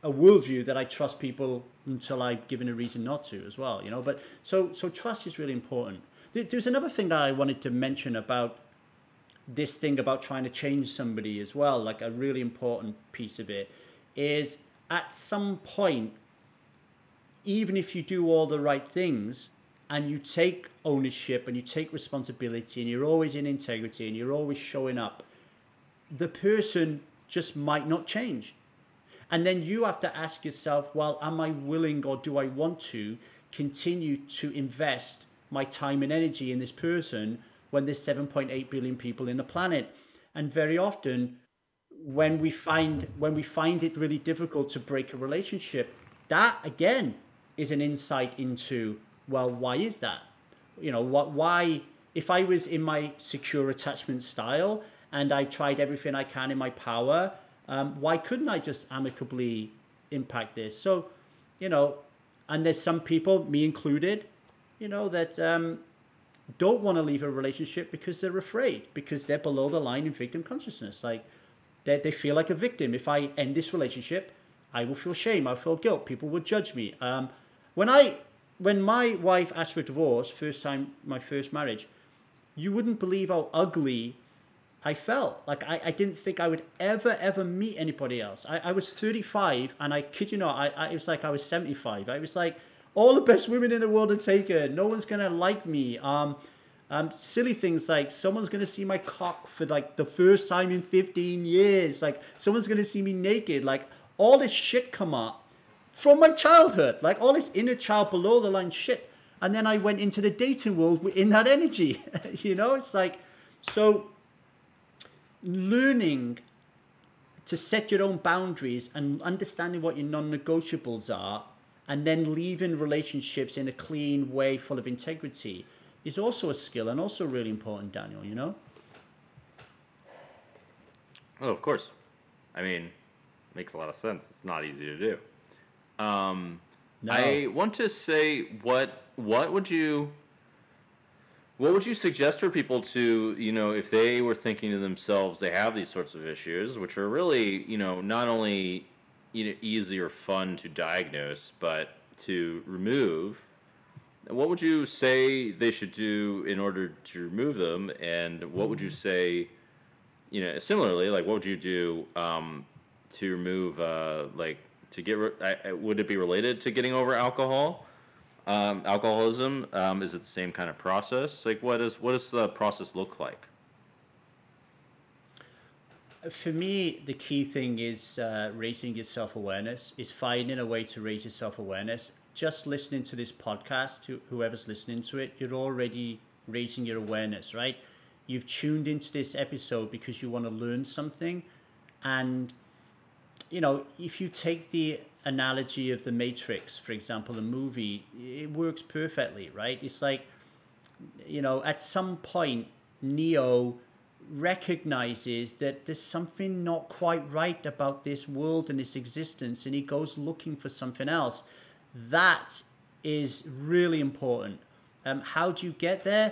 a worldview that I trust people until I've given a reason not to as well, But so trust is really important. There's another thing that I wanted to mention about this thing about trying to change somebody as well. Like a really important piece of it is at some point, even if you do all the right things and you take ownership and you take responsibility and you're always in integrity and you're always showing up, the person just might not change. And then you have to ask yourself, well, am I willing or do I want to continue to invest my time and energy in this person when there's 7.8 billion people in the planet? And very often when we find it really difficult to break a relationship, that again is an insight into, well, why is that? Why, if I was in my secure attachment style and I tried everything I can in my power, why couldn't I just amicably impact this? So, and there's some people, me included, that don't want to leave a relationship because they're afraid, because they're below the line in victim consciousness. Like they feel like a victim. If I end this relationship, I will feel shame. I'll feel guilt. People will judge me. When my wife asked for a divorce, first time, my first marriage, you wouldn't believe how ugly I felt like I didn't think I would ever meet anybody else. I was 35, and I kid you not, it was like I was 75. I was like, all the best women in the world are taken. No one's gonna like me. Silly things like someone's gonna see my cock for like the first time in 15 years. Like someone's gonna see me naked. Like all this shit come up from my childhood. Like all this inner child below the line shit. And then I went into the dating world in that energy. You know, it's like, so learning to set your own boundaries and understanding what your non-negotiables are, and then leaving relationships in a clean way full of integrity is also a skill, and also really important, Daniel, you know? Oh, of course. I mean, makes a lot of sense. It's not easy to do. No. I want to say, what would you suggest for people to, you know, if they were thinking to themselves, they have these sorts of issues, which are really, you know, not only, you know, easy or fun to diagnose, but to remove. What would you say they should do in order to remove them? And what would you say, you know, similarly, like what would you do to remove, like, to get, would it be related to getting over alcoholism? Is it the same kind of process? Like, what does the process look like? For me, the key thing is raising your self-awareness, is finding a way to raise your self-awareness. Just listening to this podcast, whoever's listening to it, you're already raising your awareness, right? You've tuned into this episode because you want to learn something. And, you know, if you take the analogy of the Matrix, for example, the movie, it works perfectly, right? It's like, you know, at some point, Neo recognizes that there's something not quite right about this world and this existence, and he goes looking for something else. That is really important. How do you get there?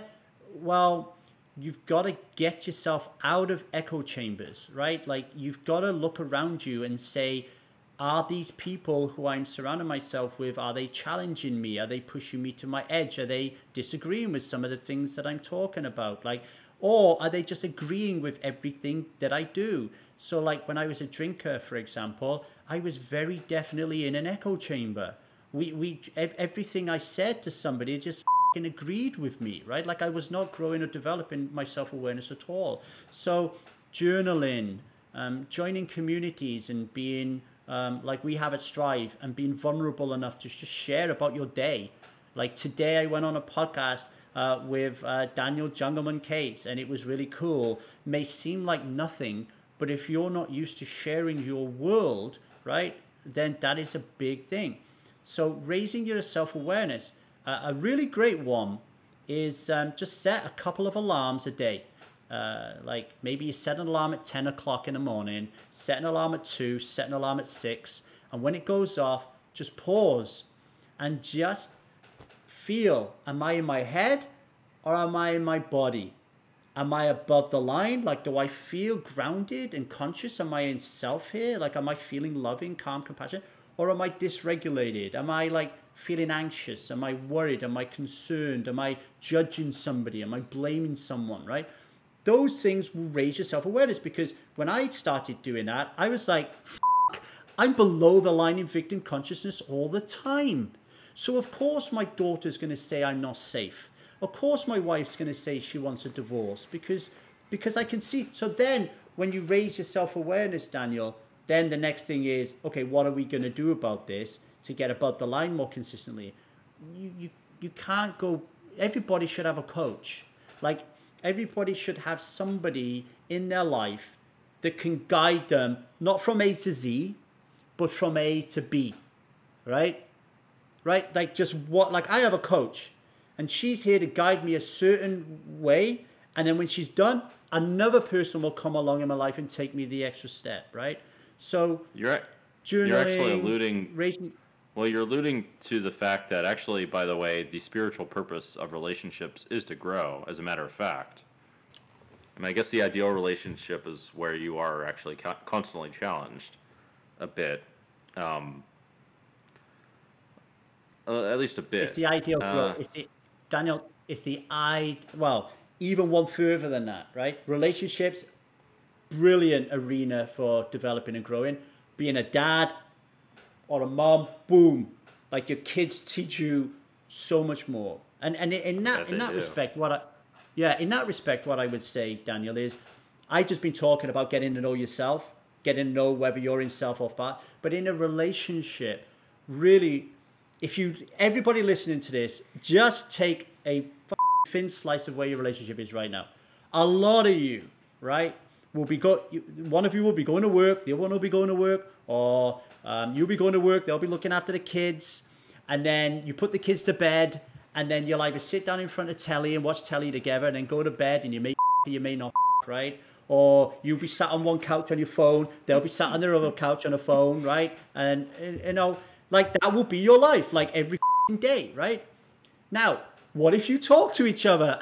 Well, you've got to get yourself out of echo chambers, right? Like, you've got to look around you and say, are these people who I'm surrounding myself with, are they challenging me? Are they pushing me to my edge? Are they disagreeing with some of the things that I'm talking about? Like, or are they just agreeing with everything that I do? So like when I was a drinker, for example, I was very definitely in an echo chamber. Everything I said to somebody just agreed with me, right? Like I was not growing or developing my self-awareness at all. So journaling, joining communities and being like we have at Strive, and being vulnerable enough to just share about your day. Like today I went on a podcast with Daniel Jungleman Cates, and it was really cool. May seem like nothing, but if you're not used to sharing your world, right, then that is a big thing. So raising your self-awareness, a really great one is just set a couple of alarms a day. Like maybe you set an alarm at 10 o'clock in the morning, set an alarm at 2, set an alarm at 6, and when it goes off, just pause and just feel, am I in my head or am I in my body? Am I above the line? Like, do I feel grounded and conscious? Am I in self here? Like, am I feeling loving, calm, compassion? Or am I dysregulated? Am I like feeling anxious? Am I worried? Am I concerned? Am I judging somebody? Am I blaming someone, right? Those things will raise your self-awareness, because when I started doing that, I was like, I'm below the line in victim consciousness all the time. So of course my daughter's going to say I'm not safe. Of course my wife's going to say she wants a divorce, because I can see. So then when you raise your self-awareness, Daniel, then the next thing is, okay, what are we going to do about this to get above the line more consistently? You can't go, everybody should have a coach. Like everybody should have somebody in their life that can guide them, not from A to Z, but from A to B, right? Right? Like just what, like I have a coach and she's here to guide me a certain way. And then when she's done, another person will come along in my life and take me the extra step, right? So you're actually alluding, well, you're alluding to the fact that actually, by the way, the spiritual purpose of relationships is to grow, as a matter of fact. I mean, I guess the ideal relationship is where you are actually constantly challenged a bit. At least a bit. It's the ideal growth. Daniel, it's the well, even one further than that, right? Relationships brilliant arena for developing and growing. Being a dad or a mom, boom, like your kids teach you so much more. And in that respect, what I would say, Daniel, is I've just been talking about getting to know yourself, getting to know whether you're in self or part. But in a relationship, really, everybody listening to this, just take a thin slice of where your relationship is right now. A lot of you, right, one of you will be going to work, the other one will be going to work, or you'll be going to work, they'll be looking after the kids, and then you put the kids to bed, and then you'll either sit down in front of telly and watch telly together, and then go to bed, and you may not, right? Or you'll be sat on one couch on your phone, they'll be sat on their other couch on a phone, right? And, you know, like that will be your life, like every day, right? Now, what if you talk to each other?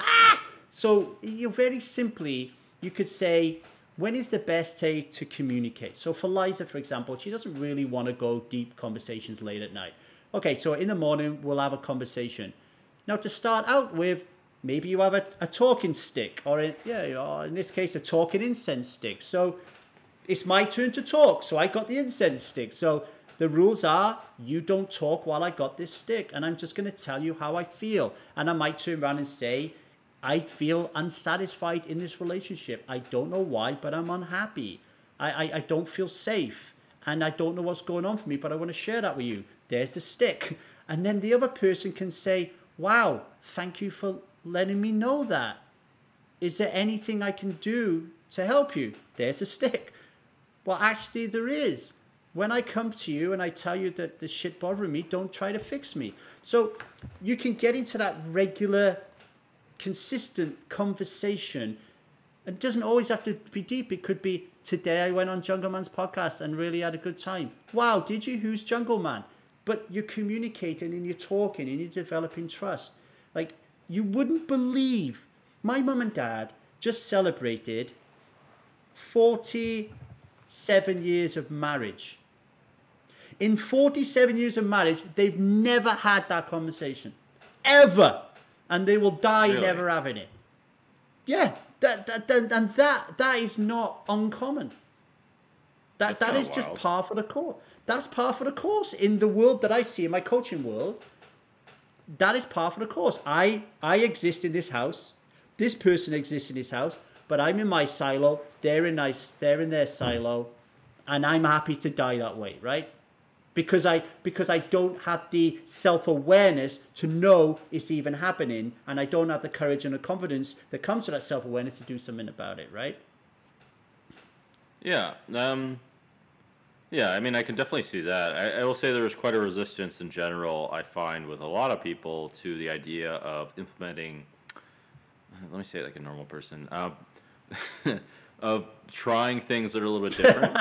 So you very simply, you could say, when is the best day to communicate? So for Liza, for example, she doesn't really want to go deep conversations late at night. Okay, so in the morning, we'll have a conversation. Now, to start out with, maybe you have a talking stick, or in this case, a talking incense stick. So it's my turn to talk, so I got the incense stick. So the rules are, you don't talk while I got this stick, and I'm just going to tell you how I feel. And I might turn around and say, I feel unsatisfied in this relationship. I don't know why, but I'm unhappy. I don't feel safe, and I don't know what's going on for me, but I want to share that with you. There's the stick. And then the other person can say, wow, thank you for letting me know that. Is there anything I can do to help you? There's a stick. Well, actually there is. When I come to you and I tell you that this shit bothering me, don't try to fix me. So you can get into that regular, consistent conversation. It doesn't always have to be deep. It could be, today I went on Jungle Man's podcast and really had a good time. Wow, did you? Who's Jungle Man? But you're communicating and you're talking and you're developing trust. Like, you wouldn't believe, my mum and dad just celebrated 47 years of marriage. In 47 years of marriage, they've never had that conversation. Ever. And they will die never having it. Yeah, that is not uncommon. That is just par for the course. That's par for the course in the world that I see, in my coaching world. That is par for the course. I exist in this house. This person exists in this house, but I'm in my silo. They're in their silo, and I'm happy to die that way, right? Because I don't have the self-awareness to know it's even happening, and I don't have the courage and the confidence that comes to that self-awareness to do something about it, right? Yeah. Yeah, I mean, I can definitely see that. I will say there is quite a resistance in general, I find, with a lot of people to the idea of implementing, let me say it like a normal person, of trying things that are a little bit different.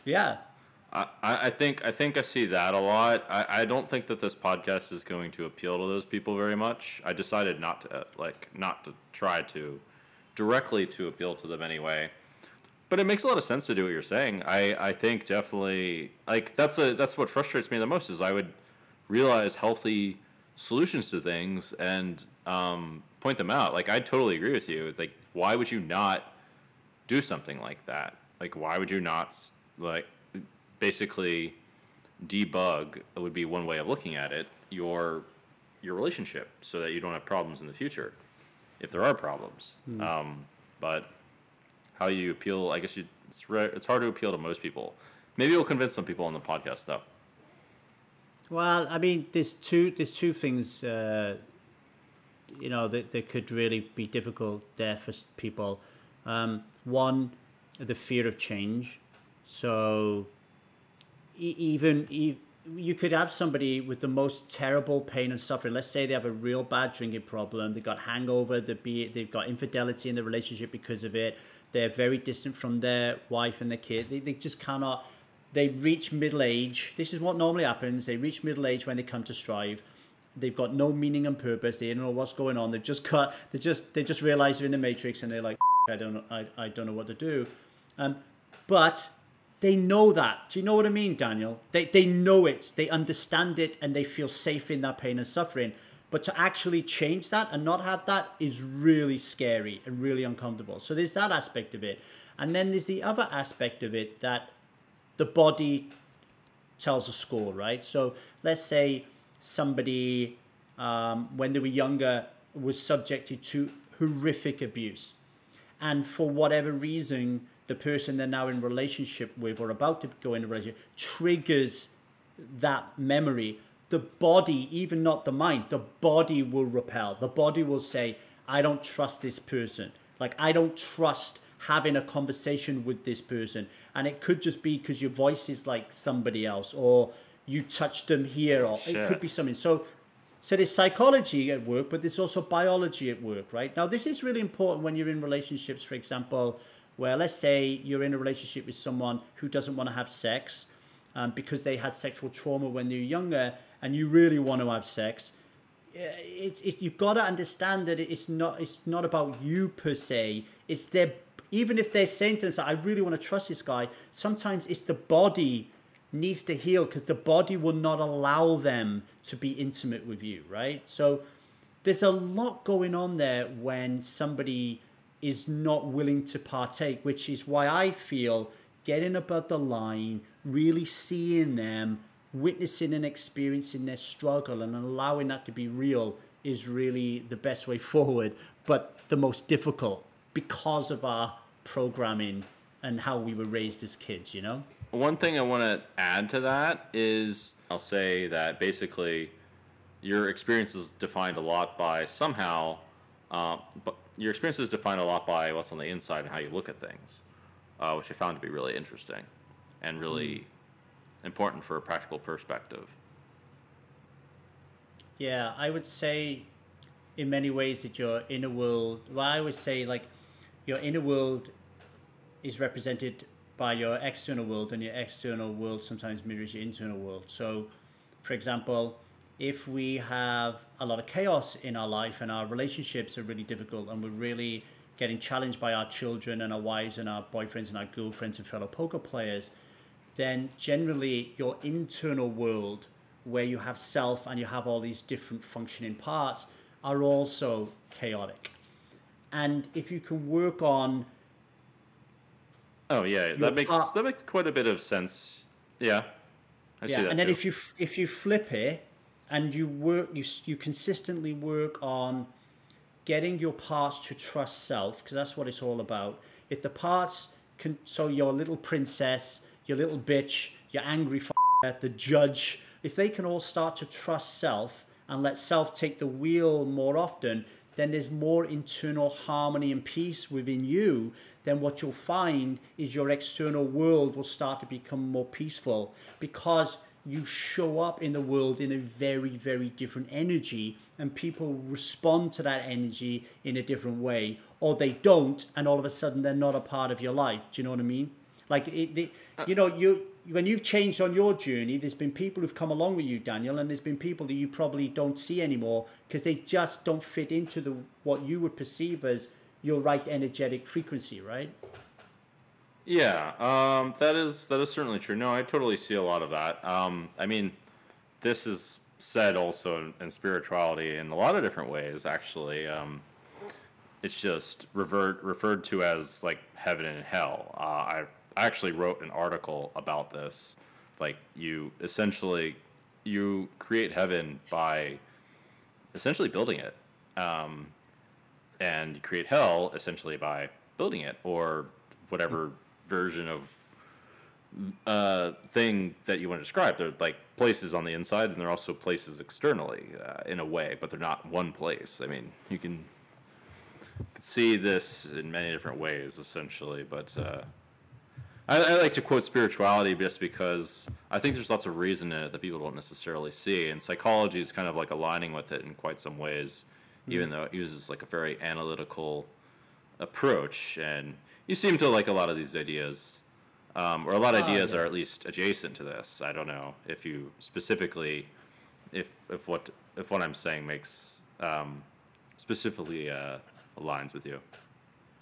Yeah. I think I see that a lot. I don't think that this podcast is going to appeal to those people very much. I decided not to try to directly to appeal to them anyway. But it makes a lot of sense to do what you're saying. I think definitely, like, that's what frustrates me the most, is I would realize healthy solutions to things and point them out. Like, I totally agree with you. Like, why would you not do something like that? Like, why would you not, like, basically debug, would be one way of looking at it, your relationship, so that you don't have problems in the future, if there are problems. But how you appeal, I guess it's hard to appeal to most people. Maybe you'll convince some people on the podcast, though. Well, I mean, there's two things, that could really be difficult there for people. One, the fear of change. So even you could have somebody with the most terrible pain and suffering. Let's say they have a real bad drinking problem. They've got hangover. They've got infidelity in the relationship because of it. They're very distant from their wife and their kid. They just cannot. They reach middle age. This is what normally happens. They reach middle age when they come to strive. They've got no meaning and purpose. They don't know what's going on. They just realize they're in the matrix, and they're like, I don't know what to do. But they know that. Do you know what I mean, Daniel? They know it. They understand it, and they feel safe in that pain and suffering. But to actually change that and not have that is really scary and really uncomfortable. So there's that aspect of it. And then there's the other aspect of it that the body tells a score, right? So let's say somebody, when they were younger, was subjected to horrific abuse. And for whatever reason, the person they're now in relationship with or about to go into a relationship triggers that memory. The body, even not the mind, the body will repel. The body will say, I don't trust this person. Like, I don't trust having a conversation with this person. And it could just be because your voice is like somebody else, or you touched them here, or it could be something. So there's psychology at work, but there's also biology at work, right? Now, this is really important when you're in relationships, for example, where let's say you're in a relationship with someone who doesn't want to have sex because they had sexual trauma when they were younger, and you really want to have sex. You've got to understand that it's not about you per se. It's their, even if they're saying to themselves, I really want to trust this guy, sometimes it's the body needs to heal because the body will not allow them to be intimate with you, right? So there's a lot going on there when somebody is not willing to partake, which is why I feel getting above the line, really seeing them, witnessing and experiencing their struggle and allowing that to be real is really the best way forward, but the most difficult because of our programming and how we were raised as kids, you know? One thing I want to add to that is I'll say that basically your experience is defined a lot by somehow, but your experience is defined a lot by what's on the inside and how you look at things, which I found to be really interesting and really important for a practical perspective. Yeah, I would say in many ways that your inner world, well, I would say like your inner world is represented by your external world, and your external world sometimes mirrors your internal world. So, for example, if we have a lot of chaos in our life and our relationships are really difficult and we're really getting challenged by our children and our wives and our boyfriends and our girlfriends and fellow poker players, then generally your internal world, where you have self and you have all these different functioning parts, are also chaotic. And if you can work on that makes quite a bit of sense. Yeah, I see that. And then too. if you flip it and you consistently work on getting your parts to trust self, because that's what it's all about. If the parts can, so your little princess, your little bitch, your angry the judge, if they can all start to trust self and let self take the wheel more often, then there's more internal harmony and peace within you. Then what you'll find is your external world will start to become more peaceful because you show up in the world in a very, very different energy, and people respond to that energy in a different way, or they don't, and all of a sudden they're not a part of your life. Do you know what I mean? Like, when you've changed on your journey, there's been people who've come along with you, Daniel, and there's been people that you probably don't see anymore because they just don't fit into what you would perceive as your right energetic frequency, right? Yeah, that is certainly true. No, I totally see a lot of that. I mean, this is said also in spirituality in a lot of different ways, actually. It's just referred to as like heaven and hell. I actually wrote an article about this. Like, you create heaven by essentially building it, and you create hell essentially by building it, or whatever version of thing that you want to describe. They're like places on the inside, and they're also places externally, in a way, but they're not one place. I mean, you can see this in many different ways, essentially, but I like to quote spirituality just because I think there's lots of reason in it that people don't necessarily see, and psychology is kind of like aligning with it in quite some ways, even though it uses like a very analytical approach. And you seem to like a lot of these ideas, or a lot of ideas are at least adjacent to this. I don't know if you specifically, if what I'm saying makes specifically aligns with you.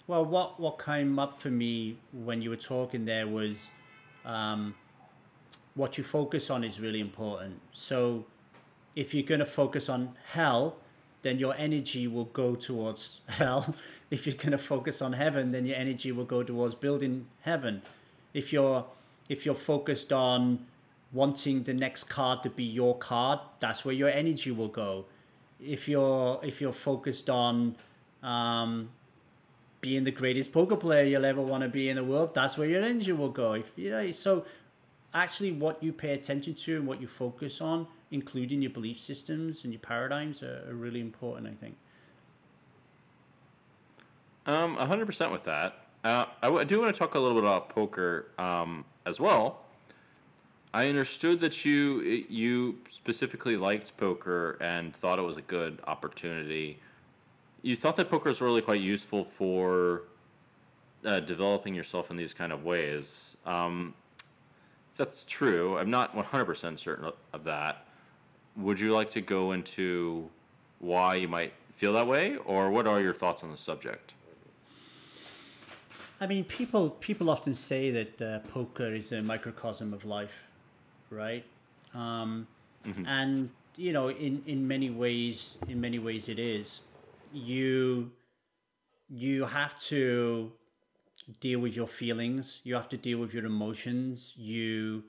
Well, what came up for me when you were talking there was what you focus on is really important. So If you're going to focus on hell, then your energy will go towards hell. If you're going to focus on heaven, then your energy will go towards building heaven. If you're focused on wanting the next card to be your card, that's where your energy will go. If you're focused on being the greatest poker player you'll ever want to be in the world, that's where your energy will go. If you know, so actually what you pay attention to and what you focus on, including your belief systems and your paradigms, are really important, I think. 100% with that. I do want to talk a little bit about poker as well. I understood that you specifically liked poker and thought it was a good opportunity. You thought that poker was really quite useful for developing yourself in these kind of ways. If that's true, I'm not 100% certain of that. Would you like to go into why you might feel that way, or what are your thoughts on the subject? I mean, people often say that poker is a microcosm of life, right? And you know, in many ways it is. You have to deal with your feelings. You have to deal with your emotions. You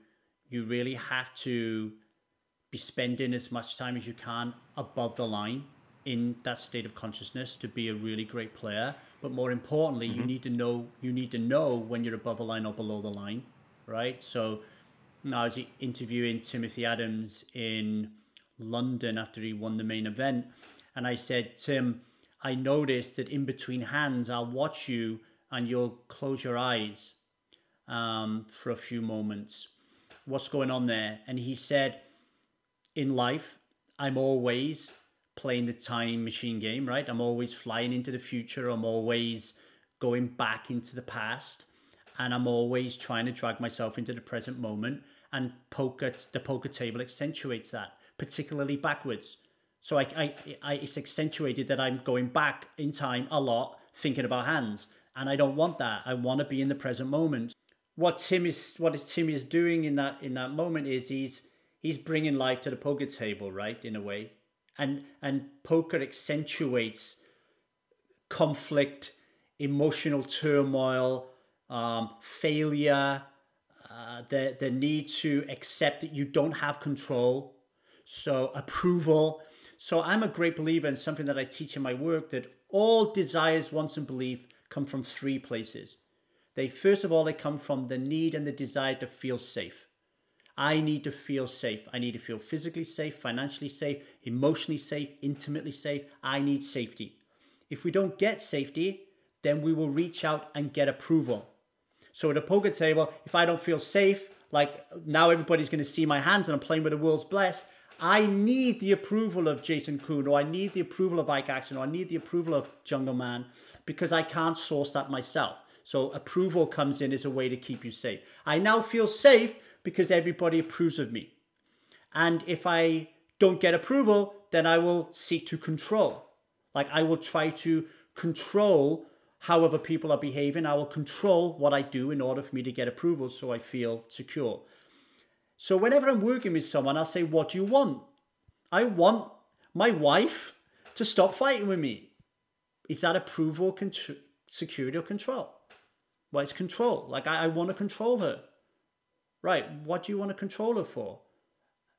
really have to be spending as much time as you can above the line in that state of consciousness to be a really great player. But more importantly, you need to know when you're above the line or below the line, right? So I was interviewing Timothy Adams in London after he won the main event, and I said, Tim, I noticed that in between hands, I'll watch you and you'll close your eyes for a few moments. What's going on there? And he said, in life, I'm always playing the time machine game, right? I'm always flying into the future. I'm always going back into the past. And I'm always trying to drag myself into the present moment. And the poker table accentuates that, particularly backwards. So it's accentuated that I'm going back in time a lot, thinking about hands. And I don't want that. I want to be in the present moment. What Tim is doing in that moment is he's bringing life to the poker table, right? In a way. And poker accentuates conflict, emotional turmoil, failure, the need to accept that you don't have control. So approval. So I'm a great believer in something that I teach in my work, that all desires, wants, and belief come from three places. First of all, they come from the need and the desire to feel safe. I need to feel safe. I need to feel physically safe, financially safe, emotionally safe, intimately safe. I need safety. If we don't get safety, then we will reach out and get approval. So at a poker table, if I don't feel safe, like now everybody's going to see my hands and I'm playing with the world's best, I need the approval of Jason Kuhn, or I need the approval of Ike Action, or I need the approval of Jungle Man, because I can't source that myself. So approval comes in as a way to keep you safe. I now feel safe because everybody approves of me. And if I don't get approval, then I will seek to control. Like I will try to control how other people are behaving. I will control what I do in order for me to get approval so I feel secure. So whenever I'm working with someone, I'll say, what do you want? I want my wife to stop fighting with me. Is that approval, security, or control? Well, it's control. Like I want to control her. Right. What do you want to control her for?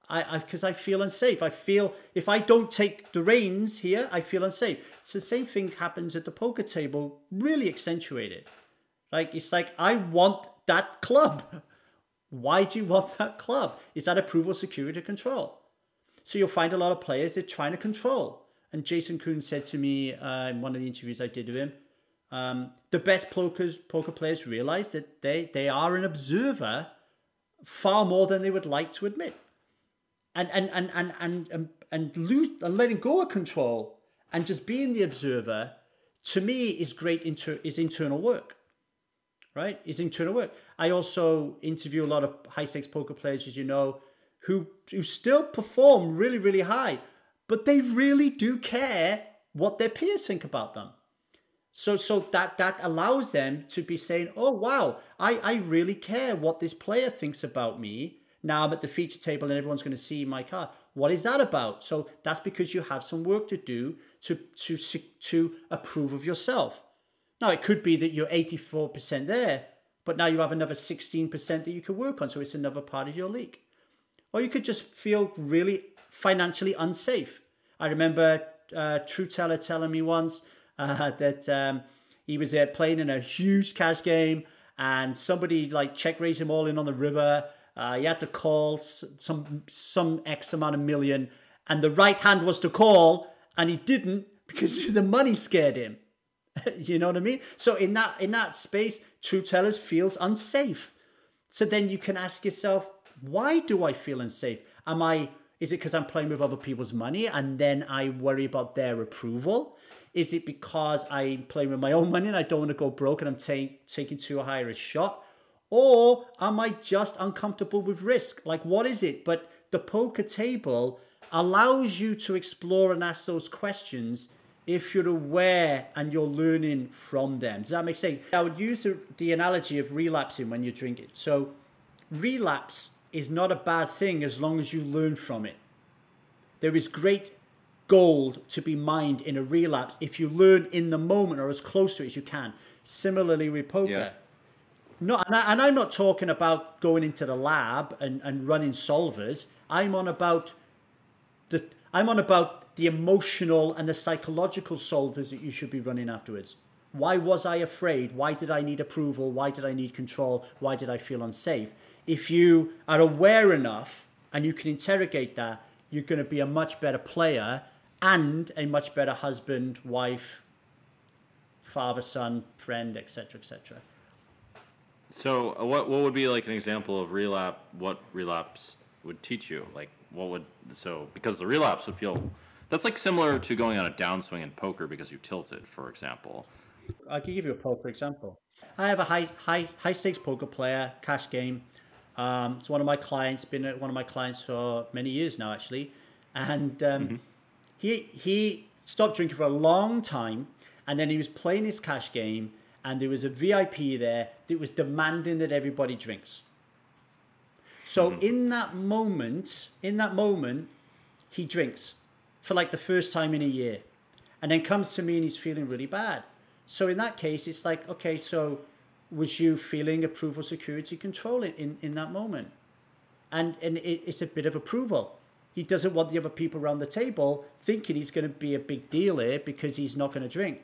Because I feel unsafe. I feel if I don't take the reins here, I feel unsafe. It's the same thing happens at the poker table, really accentuated. Like it's like, I want that club. Why do you want that club? Is that approval, security, control? So you'll find a lot of players that are trying to control. And Jason Kuhn said to me in one of the interviews I did with him, the best poker players realize that they are an observer far more than they would like to admit. And letting go of control and just being the observer, to me, is great. Is internal work. Right? Is internal work. I also interview a lot of high stakes poker players, as you know, who still perform really, really high, but they really do care what their peers think about them. So that allows them to be saying, oh, wow, I really care what this player thinks about me. Now I'm at the feature table and everyone's going to see my card. What is that about? So that's because you have some work to do to approve of yourself. Now, it could be that you're 84% there, but now you have another 16% that you can work on. So it's another part of your leak. Or you could just feel really financially unsafe. I remember True Teller telling me once that he was playing in a huge cash game and somebody like check raised him all in on the river. He had to call some X amount of million, and the right hand was to call, and he didn't because the money scared him. You know what I mean? So in that space, True Tellers feels unsafe. So then you can ask yourself, why do I feel unsafe? Is it because I'm playing with other people's money and then I worry about their approval? Is it because I'm playing with my own money and I don't want to go broke and I'm taking too high a shot? Or am I just uncomfortable with risk? Like, what is it? But the poker table allows you to explore and ask those questions if you're aware and you're learning from them. Does that make sense? I would use the analogy of relapsing when you're drinking. So relapse is not a bad thing as long as you learn from it. There is great gold to be mined in a relapse if you learn in the moment or as close to it as you can. Similarly with poker. Yeah. No, and I'm not talking about going into the lab and running solvers. I'm on about the emotional and the psychological solvers that you should be running afterwards. Why was I afraid? Why did I need approval? Why did I need control? Why did I feel unsafe? If you are aware enough and you can interrogate that, you're going to be a much better player and a much better husband, wife, father, son, friend, etc., etc. So what would be like an example of relapse? What relapse would teach you? Like because the relapse would feel that's like similar to going on a downswing in poker because you tilted, for example. I can give you a poker example. I have a high stakes poker player, cash game. It's one of my clients, been one of my clients for many years now, actually. And he stopped drinking for a long time, and then he was playing his cash game, and there was a VIP there that was demanding that everybody drinks. So in that moment, he drinks for like the first time in a year, and then comes to me and he's feeling really bad. So in that case, it's like, okay, so was you feeling approval, security, control in that moment? And it's a bit of approval. He doesn't want the other people around the table thinking he's going to be a big deal here because he's not going to drink.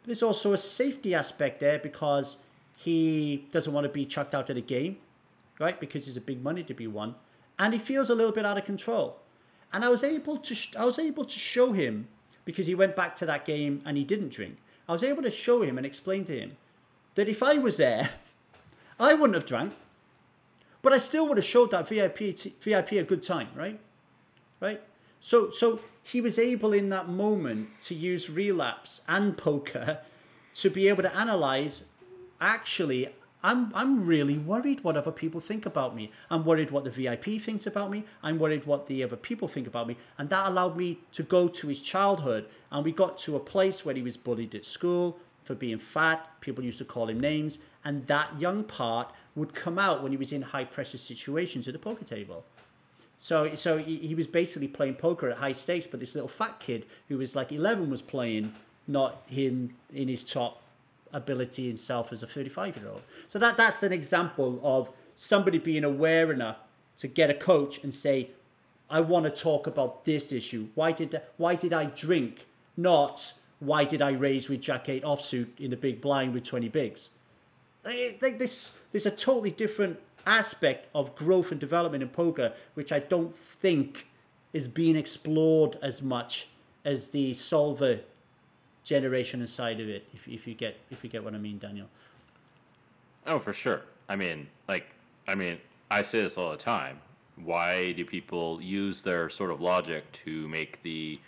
There's also a safety aspect there because he doesn't want to be chucked out of the game, right? Because there's a big money to be won. And he feels a little bit out of control. And I was able to show him, because he went back to that game and he didn't drink. I was able to show him and explain to him that if I was there, I wouldn't have drank, but I still would have showed that VIP a good time, right? Right? So he was able in that moment to use relapse and poker to be able to analyze, actually, I'm really worried what other people think about me. I'm worried what the VIP thinks about me. I'm worried what the other people think about me. And that allowed me to go to his childhood. And we got to a place where he was bullied at school for being fat. People used to call him names. And that young part would come out when he was in high pressure situations at the poker table. So he was basically playing poker at high stakes, but this little fat kid who was like 11 was playing, not him in his top ability himself as a 35-year-old. So that's an example of somebody being aware enough to get a coach and say, I want to talk about this issue. Why did I drink? Not why did I raise with Jack-8 offsuit in the big blind with 20 bigs? There's a totally different aspect of growth and development in poker, which I don't think is being explored as much as the solver generation inside of it, if you get what I mean, Daniel. Oh, for sure. I mean, I say this all the time. Why do people use their sort of logic to make the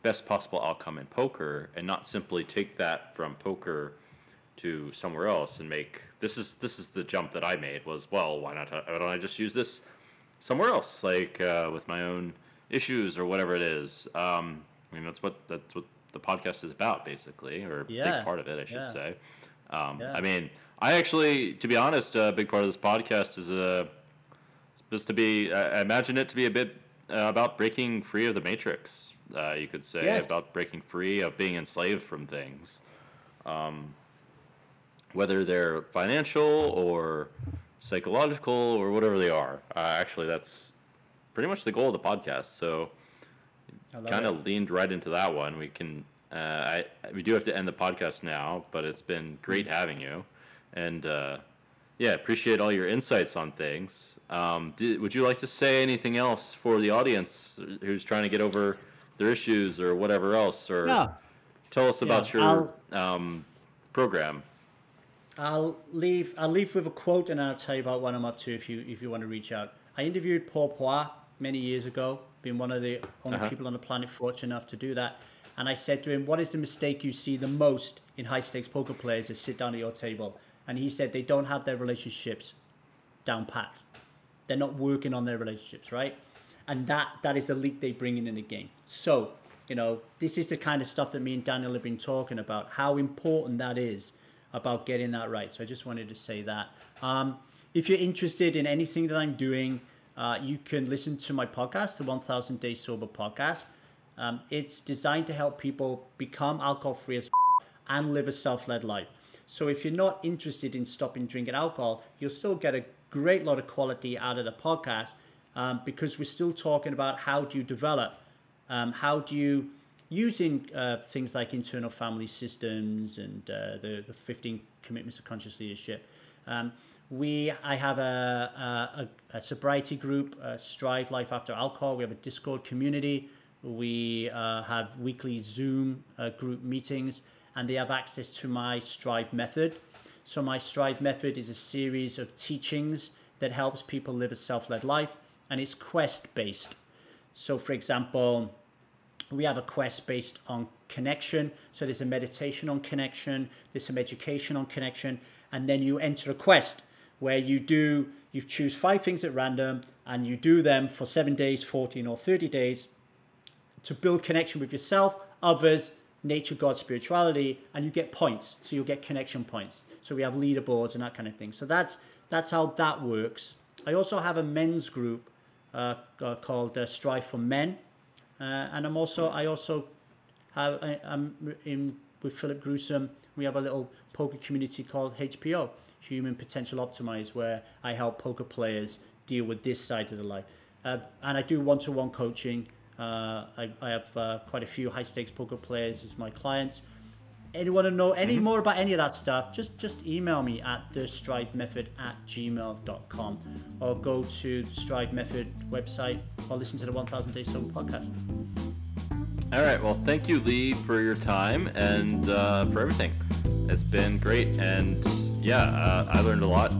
best possible outcome in poker and not simply take that from poker to somewhere else and make this is the jump that I made was, well, why don't I just use this somewhere else, like with my own issues or whatever it is. I mean, that's what the podcast is about, basically, or a big part of it, I should say. I mean, I actually, to be honest, a big part of this podcast is supposed to be, I imagine it to be a bit about breaking free of the matrix, you could say, Yes. about breaking free of being enslaved from things. Whether they're financial or psychological or whatever they are. Actually, that's pretty much the goal of the podcast. So kind of leaned right into that one. We can, we do have to end the podcast now, but it's been great having you. And yeah, appreciate all your insights on things. Would you like to say anything else for the audience who's trying to get over their issues or whatever else? Or tell us about your program. I'll leave with a quote, and I'll tell you about what I'm up to if you want to reach out. I interviewed Paul Poir many years ago, being one of the only people on the planet fortunate enough to do that. And I said to him, what is the mistake you see the most in high-stakes poker players that sit down at your table? And he said they don't have their relationships down pat. They're not working on their relationships, right? And that is the leak they bring in the game. So, this is the kind of stuff that me and Daniel have been talking about, how important that is about getting that right. So I just wanted to say that. If you're interested in anything that I'm doing, you can listen to my podcast, the 1000 Day Sober podcast. It's designed to help people become alcohol-free and live a self-led life. So if you're not interested in stopping drinking alcohol, you'll still get a great lot of quality out of the podcast because we're still talking about how do you develop, how do you, using things like internal family systems and the 15 commitments of conscious leadership. I have a sobriety group, Strive Life After Alcohol. We have a Discord community. We have weekly Zoom group meetings, and they have access to my Strive method. So my Strive method is a series of teachings that helps people live a self-led life, and it's quest-based. So for example, we have a quest based on connection. So there's a meditation on connection, there's some education on connection, and then you enter a quest where you choose 5 things at random and you do them for 7 days, 14 or 30 days to build connection with yourself, others, nature, God, spirituality, and you get points. So you'll get connection points. So we have leaderboards and that kind of thing. So that's how that works. I also have a men's group called Strive for Men. And I'm in with Philip Gruesome. We have a little poker community called HPO, Human Potential Optimized, where I help poker players deal with this side of the life. And I do one-to-one coaching. I have quite a few high-stakes poker players as my clients. Anyone to know any more about any of that stuff, just email me at thestrivemethod@gmail.com or go to the Strive Method website or listen to the 1000 Day Sober podcast. All right. Well, thank you, Lee, for your time and for everything. It's been great. And yeah, I learned a lot.